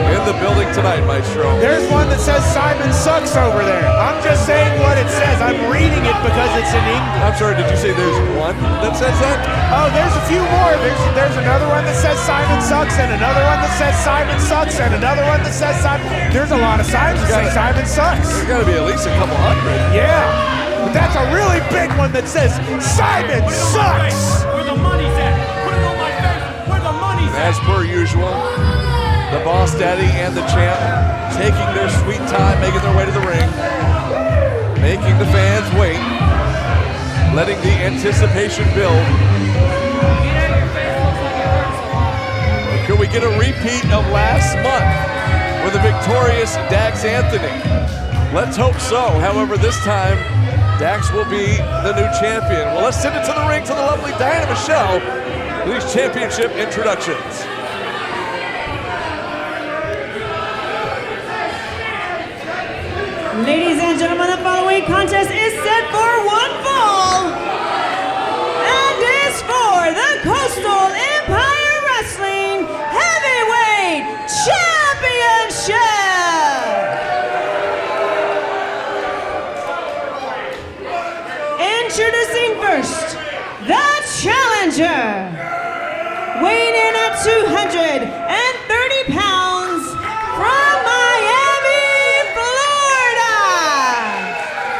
in the building tonight, Maestro. There's one that says Simon sucks over there. I'm just saying what it says. I'm reading it because it's in English. I'm sorry, did you say there's one that says that? Oh, there's a few more. There's another one that says Simon sucks, and another one that says Simon sucks, and another one that says Simon. There's a lot of signs that say Simon sucks. There's got to be at least a couple hundred. Yeah, but that's a really big one that says Simon sucks. Where the money's at? Put it on my face. Where the money's at? As per usual, the Boss Daddy and the Champ taking their sweet time, making their way to the ring, making the fans wait, letting the anticipation build. Could we get a repeat of last month with a victorious Dax Anthony? Let's hope so. However, this time, Dax will be the new champion. Well, let's send it to the ring to the lovely Diana Michelle for these championship introductions. Ladies and gentlemen, the following contest is set for one fall and is for the Coastal Empire Wrestling Heavyweight Championship. Introducing first, the challenger, weighing in at 230 pounds from Miami, Florida.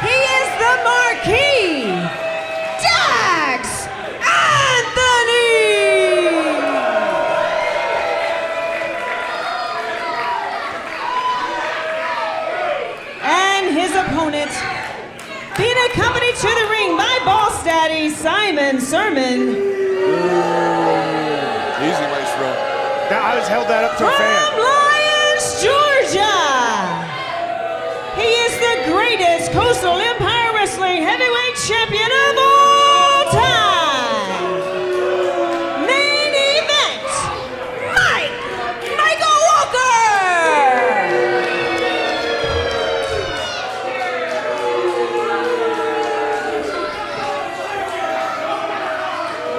He is the Marquis, Dax Anthony. And his opponent, being accompanied to the ring by Boss Daddy Simon Sermon. Easy, Maestro. I was held that up to a fan. From Lyons, Georgia. He is the greatest Coastal Empire Wrestling Heavyweight Champion of all time. Main event, Michael Walker.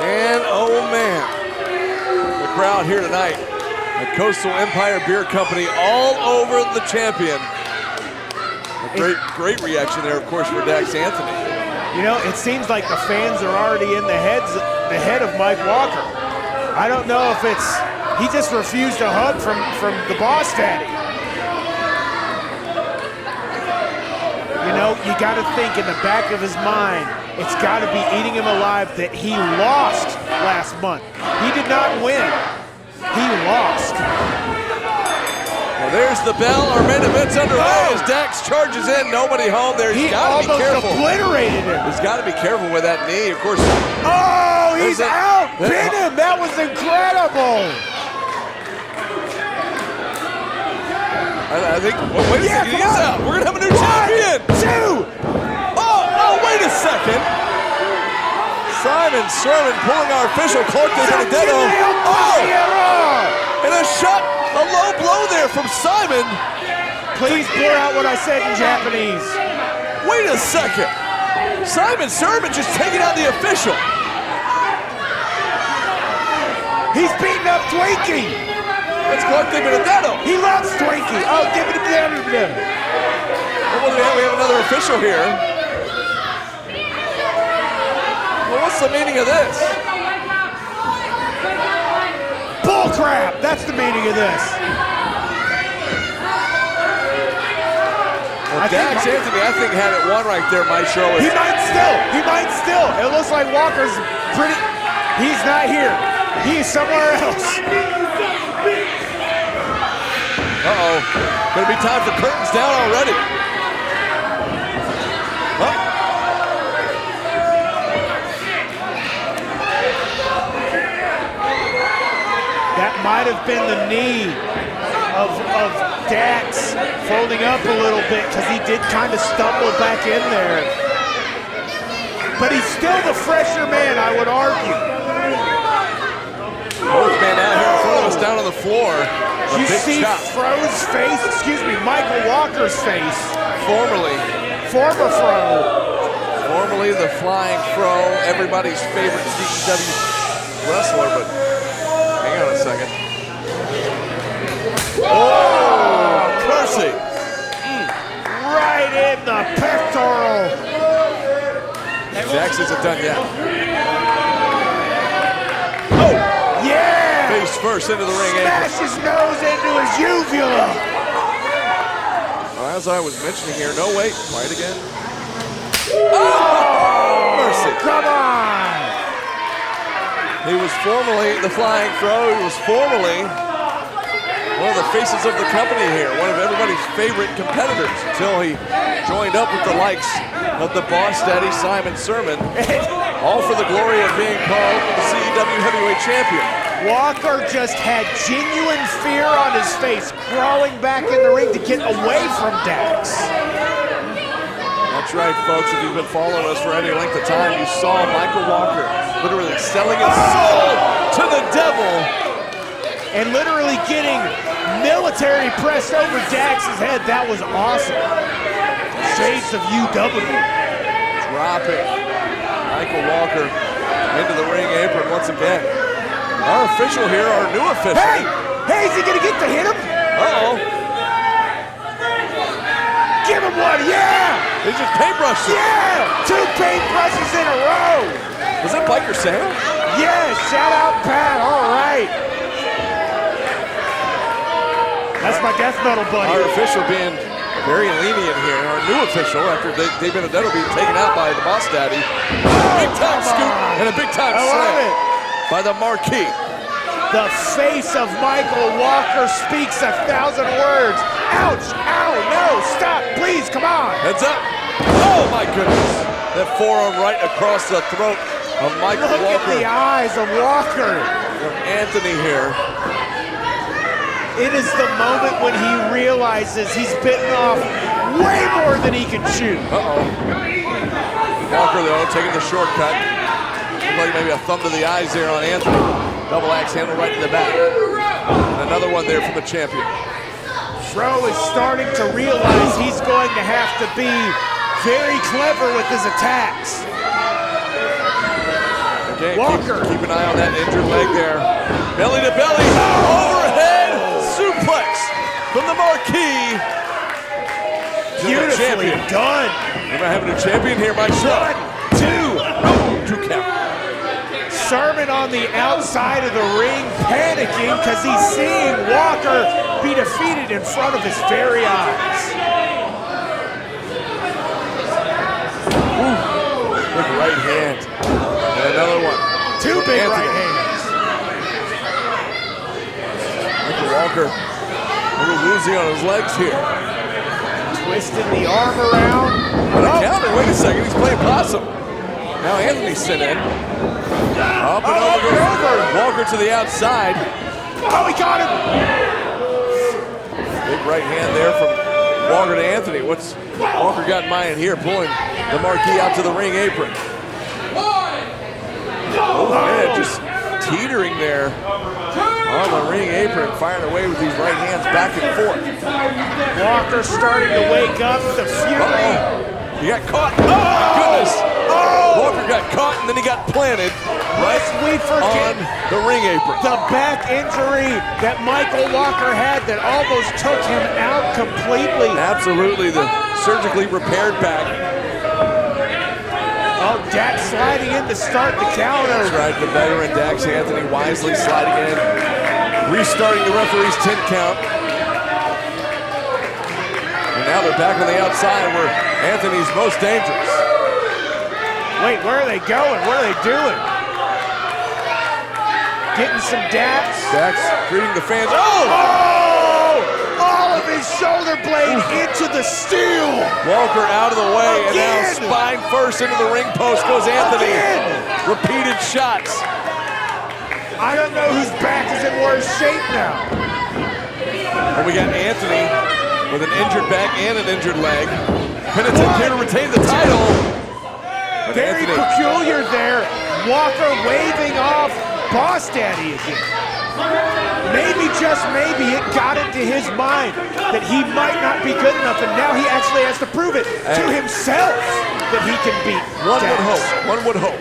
And oh man, the crowd here tonight at Coastal Empire Beer Company all over the champion. A great reaction there, of course, for Dax Anthony. You know, it seems like the fans are already in the head of Mike Walker. I don't know if it's he just refused a hug from the Boss Daddy. You know, you got to think in the back of his mind, it's got to be eating him alive that he lost last month. He did not win. He lost. Well, there's the bell. Our main event's underway as Dax charges in. Nobody home there. He's got to be careful. He almost obliterated him. He's got to be careful with that knee, of course. Oh, he's out. Pin him. That was incredible. I think, well, wait a second, he's out. We're going to have a new champion. 2. Oh, wait a second. Simon Sermon pulling our official Clark de Benedetto. And a shot, a low blow there from Simon. Please blur out what I said in Japanese. Wait a second. Simon Sermon just taking out the official. He's beating up Twinkie. That's Clark de Benedetto. He loves Twinkie. Oh, give it to him. Well, we have another official here. Well, what's the meaning of this? Bull crap. That's the meaning of this. Well, Dax Anthony, I think, had it won right there, Maestro. He might still. It looks like Walker's pretty. He's not here. He's somewhere else. Uh-oh. Gonna be time for curtains down already. That might have been the knee of Dax folding up a little bit because he did kind of stumble back in there. But he's still the fresher man, I would argue. Both men out here in front of us down on the floor. You see Michael Walker's face. Formerly Former Fro. Formerly the Flying Fro, everybody's favorite CEW wrestler, but hang on a second. Oh, mercy. Right in the pectoral. Dax isn't done yet. Oh, yeah! Face first into the ring apron. Smash his nose into his uvula. Well, as I was mentioning here, no wait, try it again. Oh, mercy. Come on. He was formerly the Flying Fro. He was formerly one of the faces of the company here, one of everybody's favorite competitors, until he joined up with the likes of the Boss Daddy Simon Sermon, all for the glory of being called the CEW Heavyweight Champion. Walker just had genuine fear on his face, crawling back in the ring to get away from Dax. That's right, folks. If you've been following us for any length of time, you saw Michael Walker literally selling his soul to the devil and literally getting military pressed over Dax's head. That was awesome. Shades of UW. Dropping Michael Walker into the ring apron once again. Our official here, our new official. Hey, is he gonna get to hit him? Uh-oh. Give him one, yeah! He just paintbrushed him. Yeah! 2 paintbrushes in a row. Was that Biker Santa? Yeah, shout out Pat, all right. That's my death metal buddy. Our official being very lenient here. Our new official, after Dave Benedetto being taken out by the Boss Daddy. Big time scoop and a big time slam by the Marquis. The face of Michael Walker speaks 1,000 words. Ouch, ow, no, stop, please, come on. Heads up. Oh my goodness. That forearm right across the throat of Michael Walker. Look at the eyes of Walker. From Anthony here. It is the moment when he realizes he's bitten off way more than he can chew. Uh-oh. Walker, though, taking the shortcut. Looks like maybe a thumb to the eyes there on Anthony. Double axe handle right to the back. And another one there from the champion. Fro is starting to realize he's going to have to be very clever with his attacks. Again, Walker. Keep an eye on that injured leg there. Belly to belly. Overhead suplex from the Marquis. Beautifully done. We might have a new champion here, Mike. 1, 2. 2 count. Sermon on the outside of the ring, panicking because he's seeing Walker be defeated in front of his very eyes. Ooh, big right hand. And another one. 2 big right hands. Michael Walker a little woozy on his legs here. Twisting the arm around. But a counter, wait a second, he's playing possum. Now Anthony's sent in. Up and over. Walker to the outside. Oh, he got him. Big right hand there from Walker to Anthony. What's Walker got in mind here? Pulling the Marquis out to the ring apron. Oh man, just teetering there on the ring apron, firing away with these right hands back and forth. Walker starting to wake up the fury. He got caught. Oh my goodness. Walker got caught and then he got planted right on the ring apron. The back injury that Michael Walker had that almost took him out completely. Absolutely, the surgically repaired back. Oh, Dax sliding in to start the counter. That's right, the veteran Dax Anthony wisely sliding in, restarting the referee's 10 count. And now they're back on the outside where Anthony's most dangerous. Wait, where are they going? What are they doing? Getting some Dax. Dax greeting the fans. All of his shoulder blade into the steel. Walker out of the way, and now spine first into the ring post goes Anthony. Repeated shots. I don't know whose back is in worse shape now. And we got Anthony with an injured back and an injured leg. Penitent here to retain the title. Very peculiar there. Walker waving off Boss Daddy again. maybe, just maybe, it got into his mind that he might not be good enough, and now he actually has to prove it to himself that he can beat Dax. One would hope.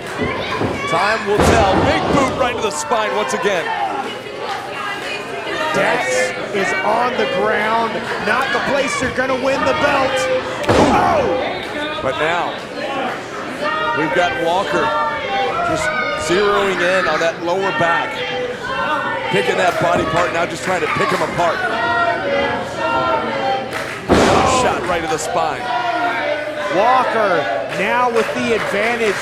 Time will tell. Big boot right to the spine once again. Dax is on the ground, not the place you're gonna win the belt. Oh! But now, we've got Walker just zeroing in on that lower back. Picking that body part, now just trying to pick him apart. Shot right to the spine. Walker now with the advantage.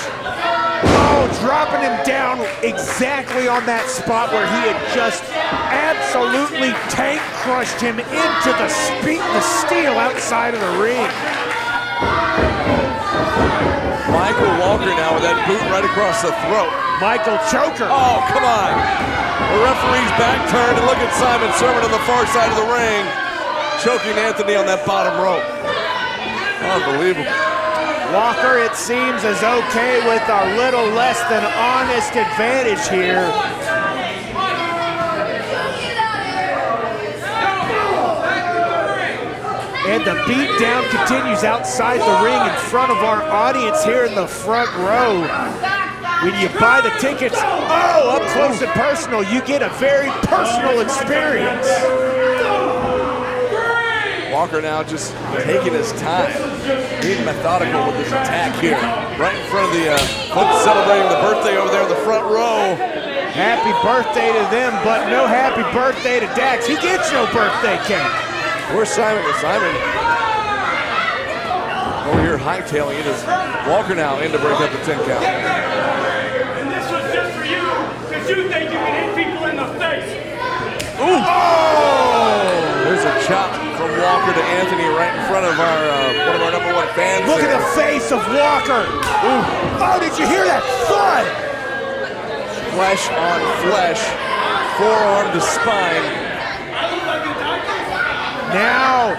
Oh, dropping him down exactly on that spot where he had just absolutely tank crushed him into the steel outside of the ring. Michael Walker now with that boot right across the throat. Michael choker. Oh, come on. The referee's back turned, and look at Simon Sermon on the far side of the ring, choking Anthony on that bottom rope. Unbelievable. Walker, it seems, is okay with a little less than honest advantage here. And the beatdown continues outside the ring in front of our audience here in the front row. When you buy the tickets, oh, up close and personal, you get a very personal experience. Walker now just taking his time, being methodical with his attack here. Right in front of the folks celebrating the birthday over there in the front row. Happy birthday to them, but no happy birthday to Dax. He gets no birthday cake. Where's Simon? Simon over here hightailing it as Walker now in to break up the 10 count. And this was just for you, because you think you can hit people in the face. Ooh! Oh! There's a chop from Walker to Anthony right in front of our one of our #1 fans. Look at the face of Walker. Ooh. Oh, did you hear that thud? Flesh on flesh, forearm to spine. Now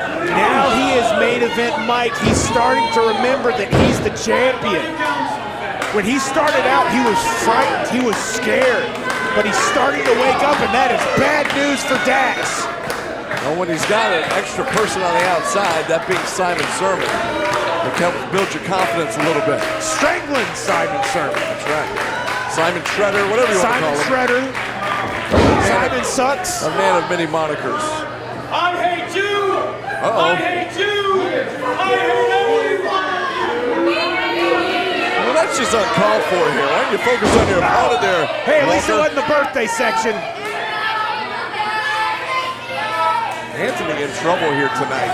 he is main event Mike. He's starting to remember that he's the champion. When he started out, he was frightened, he was scared, but he's starting to wake up, and that is bad news for Dax. Well, when he's got an extra person on the outside, that being Simon Sermon, it helps build your confidence a little bit. Strangling Simon Sermon. That's right. Simon Shredder, whatever you want to call him. Simon Shredder. Simon Sucks. A man of many monikers. I hate you! Uh-oh. I hate you! I hate everyone! Well, that's just uncalled for here. Why don't you focus on your opponent there? Hey, at least it wasn't the birthday section. Anthony in trouble here tonight.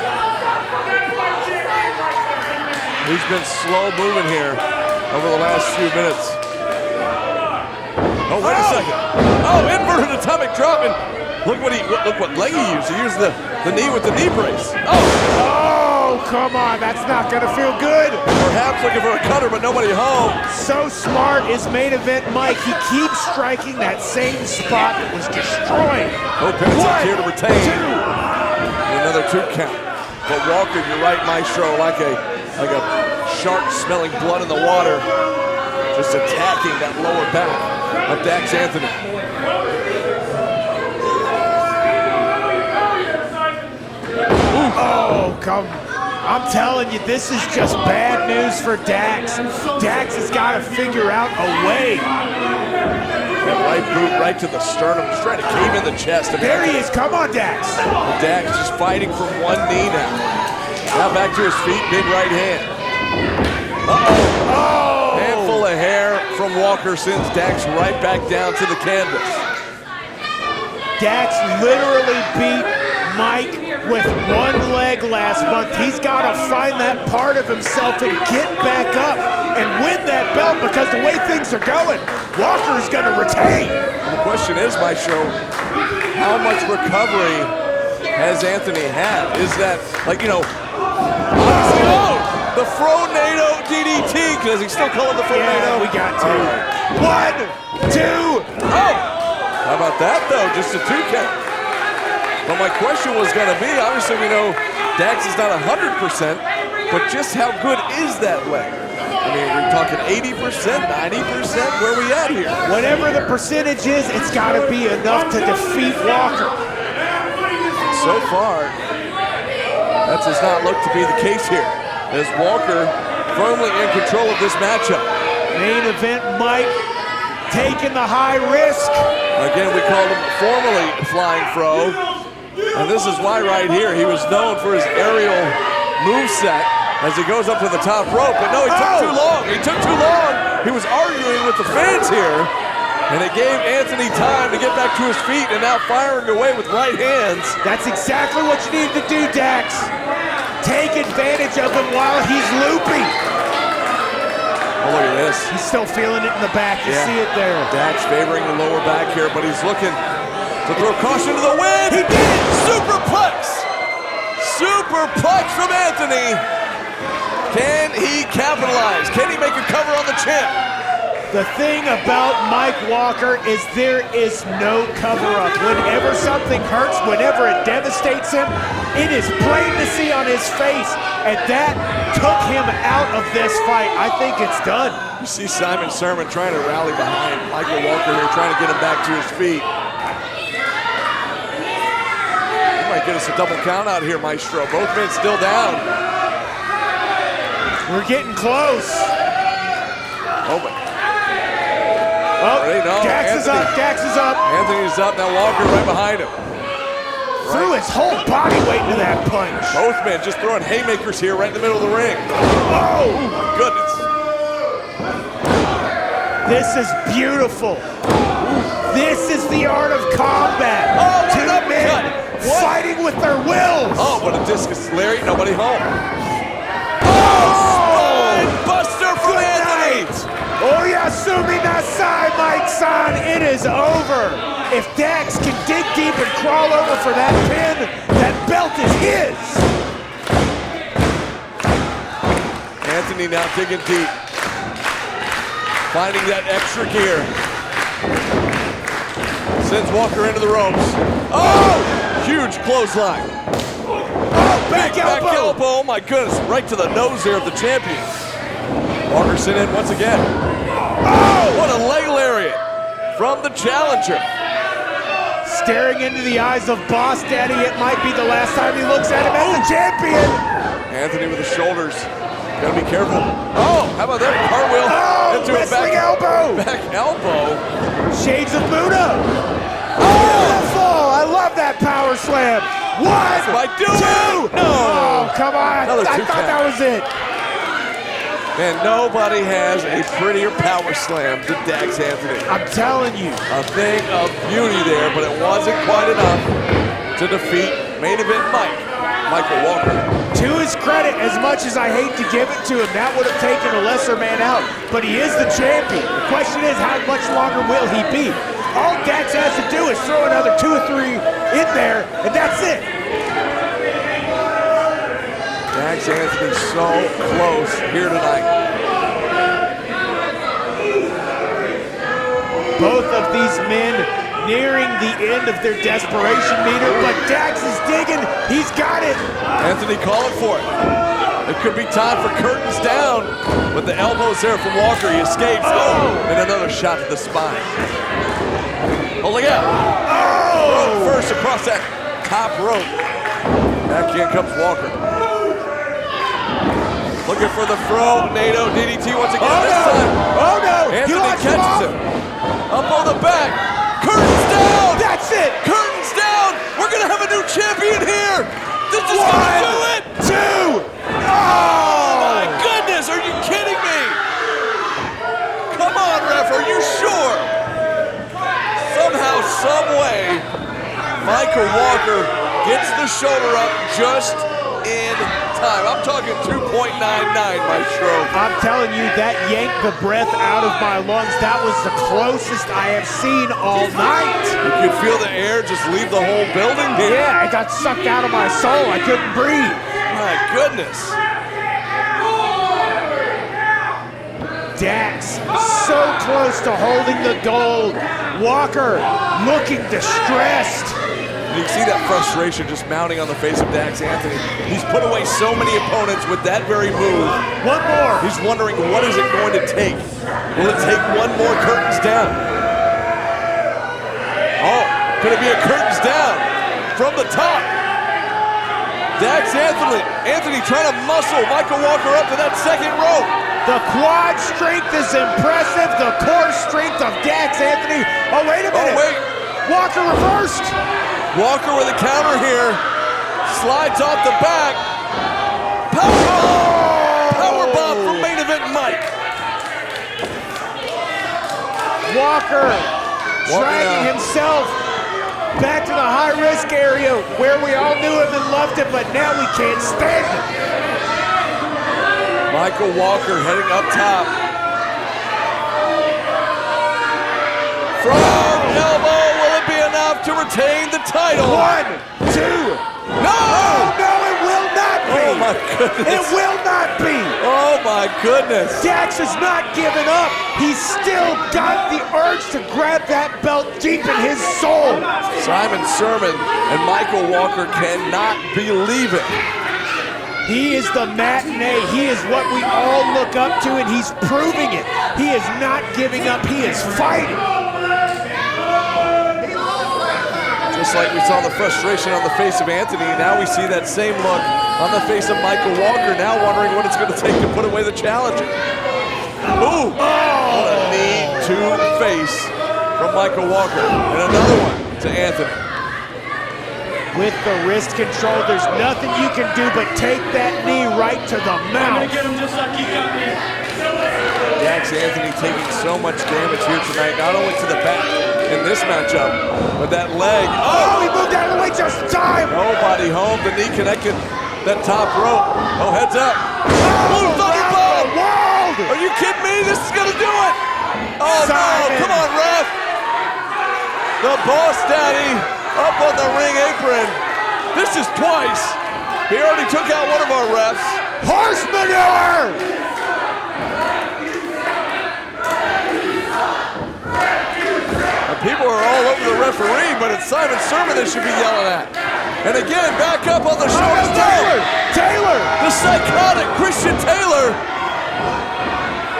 He's been slow moving here over the last few minutes. Oh, wait a second. Oh, inverted atomic drop, and look what leg he used. He used the knee with the knee brace. Oh, come on, that's not gonna feel good. Perhaps looking for a cutter, but nobody home. So smart is main event Mike. He keeps striking that same spot that was destroyed. No Pence's here to retain. Another 2 count. But Walker, you're right, Maestro, like a shark smelling blood in the water, just attacking that lower back of Dax Anthony. Oh, come. I'm telling you, this is just bad news for Dax. Dax has got to figure out a way. That right boot right to the sternum, just trying to cave in the chest. There he is. Come on, Dax. Dax just fighting from one knee now. Now back to his feet, big right hand. Uh-oh. Oh! Handful of hair from Walker sends Dax right back down to the canvas. Dax literally beat Mike with one leg last month. He's got to find that part of himself and get back up and win that belt, because the way things are going, Walker is going to retain. And the question is, Maestro, how much recovery has Anthony had? Is that, like, you know, obviously, the Fronado DDT, does he still call it the Fronado? Yeah, we got 2. 1, 2. Oh! How about that, though? Just a 2 count. But my question was going to be, obviously we know Dax is not 100%, but just how good is that leg? I mean, we're talking 80%, 90%. Where are we at here? Whatever the percentage is, it's got to be enough to defeat Walker. So far, that does not look to be the case here, as Walker firmly in control of this matchup. Main event Mike taking the high risk. Again, we called him formerly Flying Fro, and this is why right here he was known for his aerial moveset as he goes up to the top rope. But no, he took too long. He took too long. He was arguing with the fans here, and it gave Anthony time to get back to his feet, and now firing away with right hands. That's exactly what you need to do, Dax. Take advantage of him while he's looping. Oh, look at this. He's still feeling it in the back. You see it there. Dax favoring the lower back here, but he's looking to throw caution to the wind. He did! Superplex! Superplex from Anthony. Can he capitalize? Can he make a cover on the champ? The thing about Mike Walker is there is no cover-up. Whenever something hurts, whenever it devastates him, it is plain to see on his face, and that took him out of this fight. I think it's done. You see Simon Sermon trying to rally behind Michael Walker here, trying to get him back to his feet. He might get us a double count out here, Maestro. Both men still down. We're getting close. Oh, but Dax is up, Dax is up. Anthony's up, now Walker right behind him. Threw his whole body weight into that punch. Both men just throwing haymakers here right in the middle of the ring. Oh, my goodness. This is beautiful. This is the art of combat. Oh, two men fighting with their wills. Oh, what a discus, Larry, nobody home. Oh, buster from Anthony. Oyasumi Nasai, Mike-san, it is over. If Dax can dig deep and crawl over for that pin, that belt is his. Anthony now digging deep. Finding that extra gear. Sends Walker into the ropes. Oh, huge clothesline. Oh, back elbow. Oh my goodness, right to the nose there of the champion. Walker sent in once again. Oh, what a leg lariat from the challenger. Staring into the eyes of Boss Daddy, it might be the last time he looks at him as a champion. Anthony with the shoulders. Gotta be careful. Oh, how about that cartwheel into a back elbow. Back elbow. Shades of Buddha. Beautiful. I love that power slam. One, two. No. Oh, come on. Another I thought that was it. And nobody has a prettier power slam than Dax Anthony. I'm telling you. A thing of beauty there, but it wasn't quite enough to defeat main event Michael Walker. To his credit, as much as I hate to give it to him, that would have taken a lesser man out, but he is the champion. The question is, how much longer will he be? All Dax has to do is throw another 2 or 3 in there, and that's it. Dax Anthony so close here tonight. Both of these men nearing the end of their desperation meter, but Dax is digging. He's got it. Anthony calling for it. It could be time for curtains down, but the elbows there from Walker. He escapes. Oh, and another shot to the spine. Holding out. Oh! First across that top rope. Back in comes Walker. Looking for the throw. NATO DDT once again. This time. Oh no! Anthony catches him. Up on the back. Curtains down! That's it! Curtains down! We're gonna have a new champion here! This is gonna do it! 2! Oh my goodness, are you kidding me? Come on, ref, are you sure? Somehow, some way, Michael Walker gets the shoulder up just in time. I'm talking 2.99, Maestro. I'm telling you, that yanked the breath out of my lungs. That was the closest I have seen all night. You could feel the air just leave the whole building here. Yeah, it got sucked out of my soul. I couldn't breathe. My goodness. Dax so close to holding the gold. Walker looking distressed. You can see that frustration just mounting on the face of Dax Anthony. He's put away so many opponents with that very move. One more. He's wondering, what is it going to take? Will it take one more curtains down? Oh, could it be a curtains down from the top? Dax Anthony trying to muscle Michael Walker up to that second rope. The quad strength is impressive. The core strength of Dax Anthony. Oh, wait a minute. Oh, wait. Walker reversed. Walker with a counter here. Slides off the back. Powerbomb from main event Mike. Walker dragging himself back to the high-risk area where we all knew him and loved him, but now we can't stand it. Michael Walker heading up top. Front elbow, will it be enough to retain the title? 1, 2. No! Oh, no, it will not be. Oh my goodness. It will not be. Oh my goodness. Dax has not given up. He's still got the urge to grab that belt deep in his soul. Simon Sermon and Michael Walker cannot believe it. He is the matinee. He is what we all look up to, and he's proving it. He is not giving up. He is fighting. Just like we saw the frustration on the face of Anthony, now we see that same look on the face of Michael Walker, now wondering what it's going to take to put away the challenger. Ooh! What a knee to face from Michael Walker. And another one to Anthony. With the wrist control, there's nothing you can do but take that knee right to the mouth. I'm gonna get him just like he got me. Dax Anthony taking so much damage here tonight, not only to the back in this matchup, but that leg. Oh, he moved out of the way just in time. Nobody home, the knee connected that top rope. Oh, heads up. Oh, Thunderbolt! world! Are you kidding me? This is gonna do it! Oh Simon. no, come on, ref! The Boss Daddy up on the ring apron. This is twice. He already took out one of our refs. Horse manure! People are all over the referee, but it's Simon Sermon they should be yelling at. And again, back up on the shoulders. Taylor! The psychotic Christian Taylor.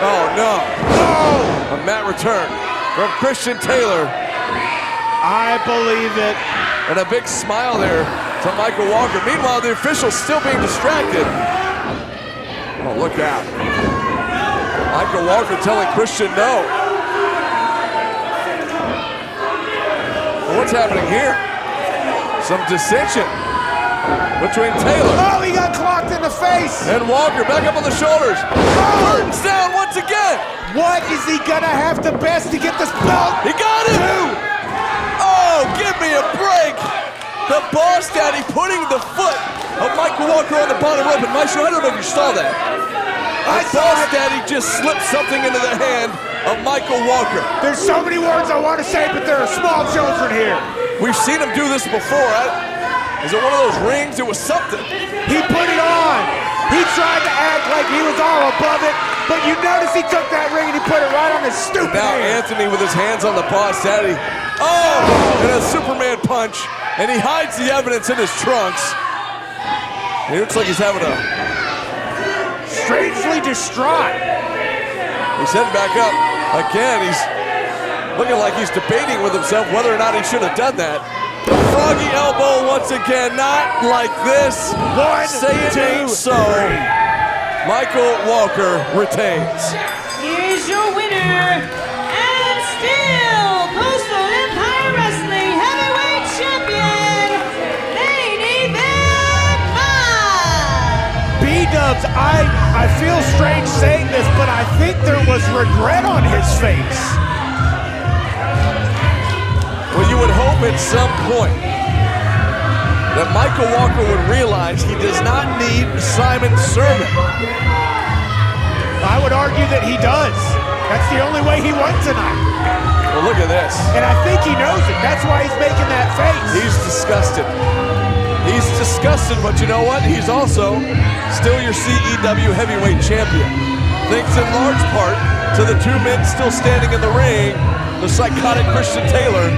Oh no. Oh! A mat return from Christian Taylor. I believe it. And a big smile there to Michael Walker. Meanwhile, the official's still being distracted. Oh, look out. Michael Walker telling Christian no. What's happening here? Some dissension between Taylor. Oh, he got clocked in the face. And Walker back up on the shoulders. Curtains down once again. What is he gonna have to best to get this belt? He got it. Oh, give me a break. The Boss Daddy putting the foot of Michael Walker on the bottom rope. And Maestro, I don't know if you saw that. The Boss Daddy just slipped something into the hand of Michael Walker. There's so many words I want to say, but there are small children here. We've seen him do this before. Is it one of those rings? It was something. He put it on. He tried to act like he was all above it, but you notice he took that ring and he put it right on his stupid Now hand. Anthony with his hands on the Boss Daddy. Oh, and a Superman punch. And he hides the evidence in his trunks. He looks like he's having a... strangely distraught. He's heading back up. Again, he's looking like he's debating with himself whether or not he should have done that. Froggy elbow once again, not like this. Say it ain't so. Michael Walker retains. Here's your winner, and still Coastal Empire Wrestling Heavyweight Champion, main event match. B-Dubs, I feel strange saying this, but I think there was regret on his face. Well, you would hope at some point that Michael Walker would realize he does not need Simon Sermon. I would argue that he does. That's the only way he won tonight. Well, look at this. And I think he knows it. That's why he's making that face. He's disgusted. He's disgusted, but you know what? He's also still your CEW heavyweight champion. Thanks in large part to the two men still standing in the ring, the psychotic Christian Taylor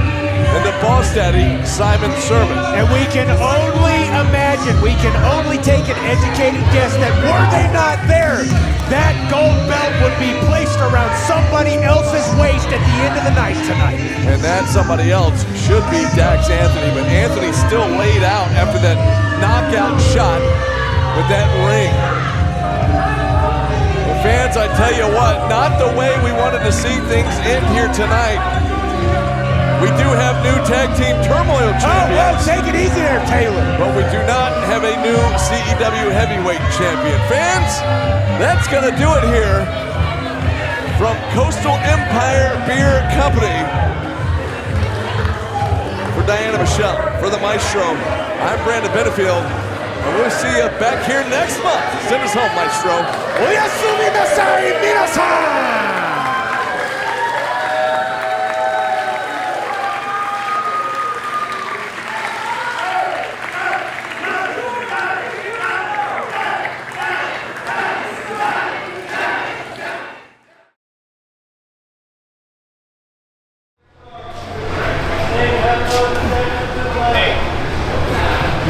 and the boss daddy, Simon Sermon. And we can only imagine, we can only take an educated guess that were they not there, that gold belt would be placed around somebody else's waist at the end of the night tonight. And that somebody else should be Dax Anthony, but Anthony's still laid out after that knockout shot with that ring. Well, fans, I tell you what, not the way we wanted to see things end here tonight. We do have new tag team turmoil champions. Oh, take it easy there, Taylor. But we do not have a new CEW heavyweight champion. Fans, that's gonna do it here from Coastal Empire Beer Company. For Diana Michelle, for the Maestro, I'm Brandon Benefield, and we'll see you back here next month. Send us home, Maestro. Oyasumi nasai, minasan!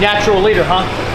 Natural leader, huh?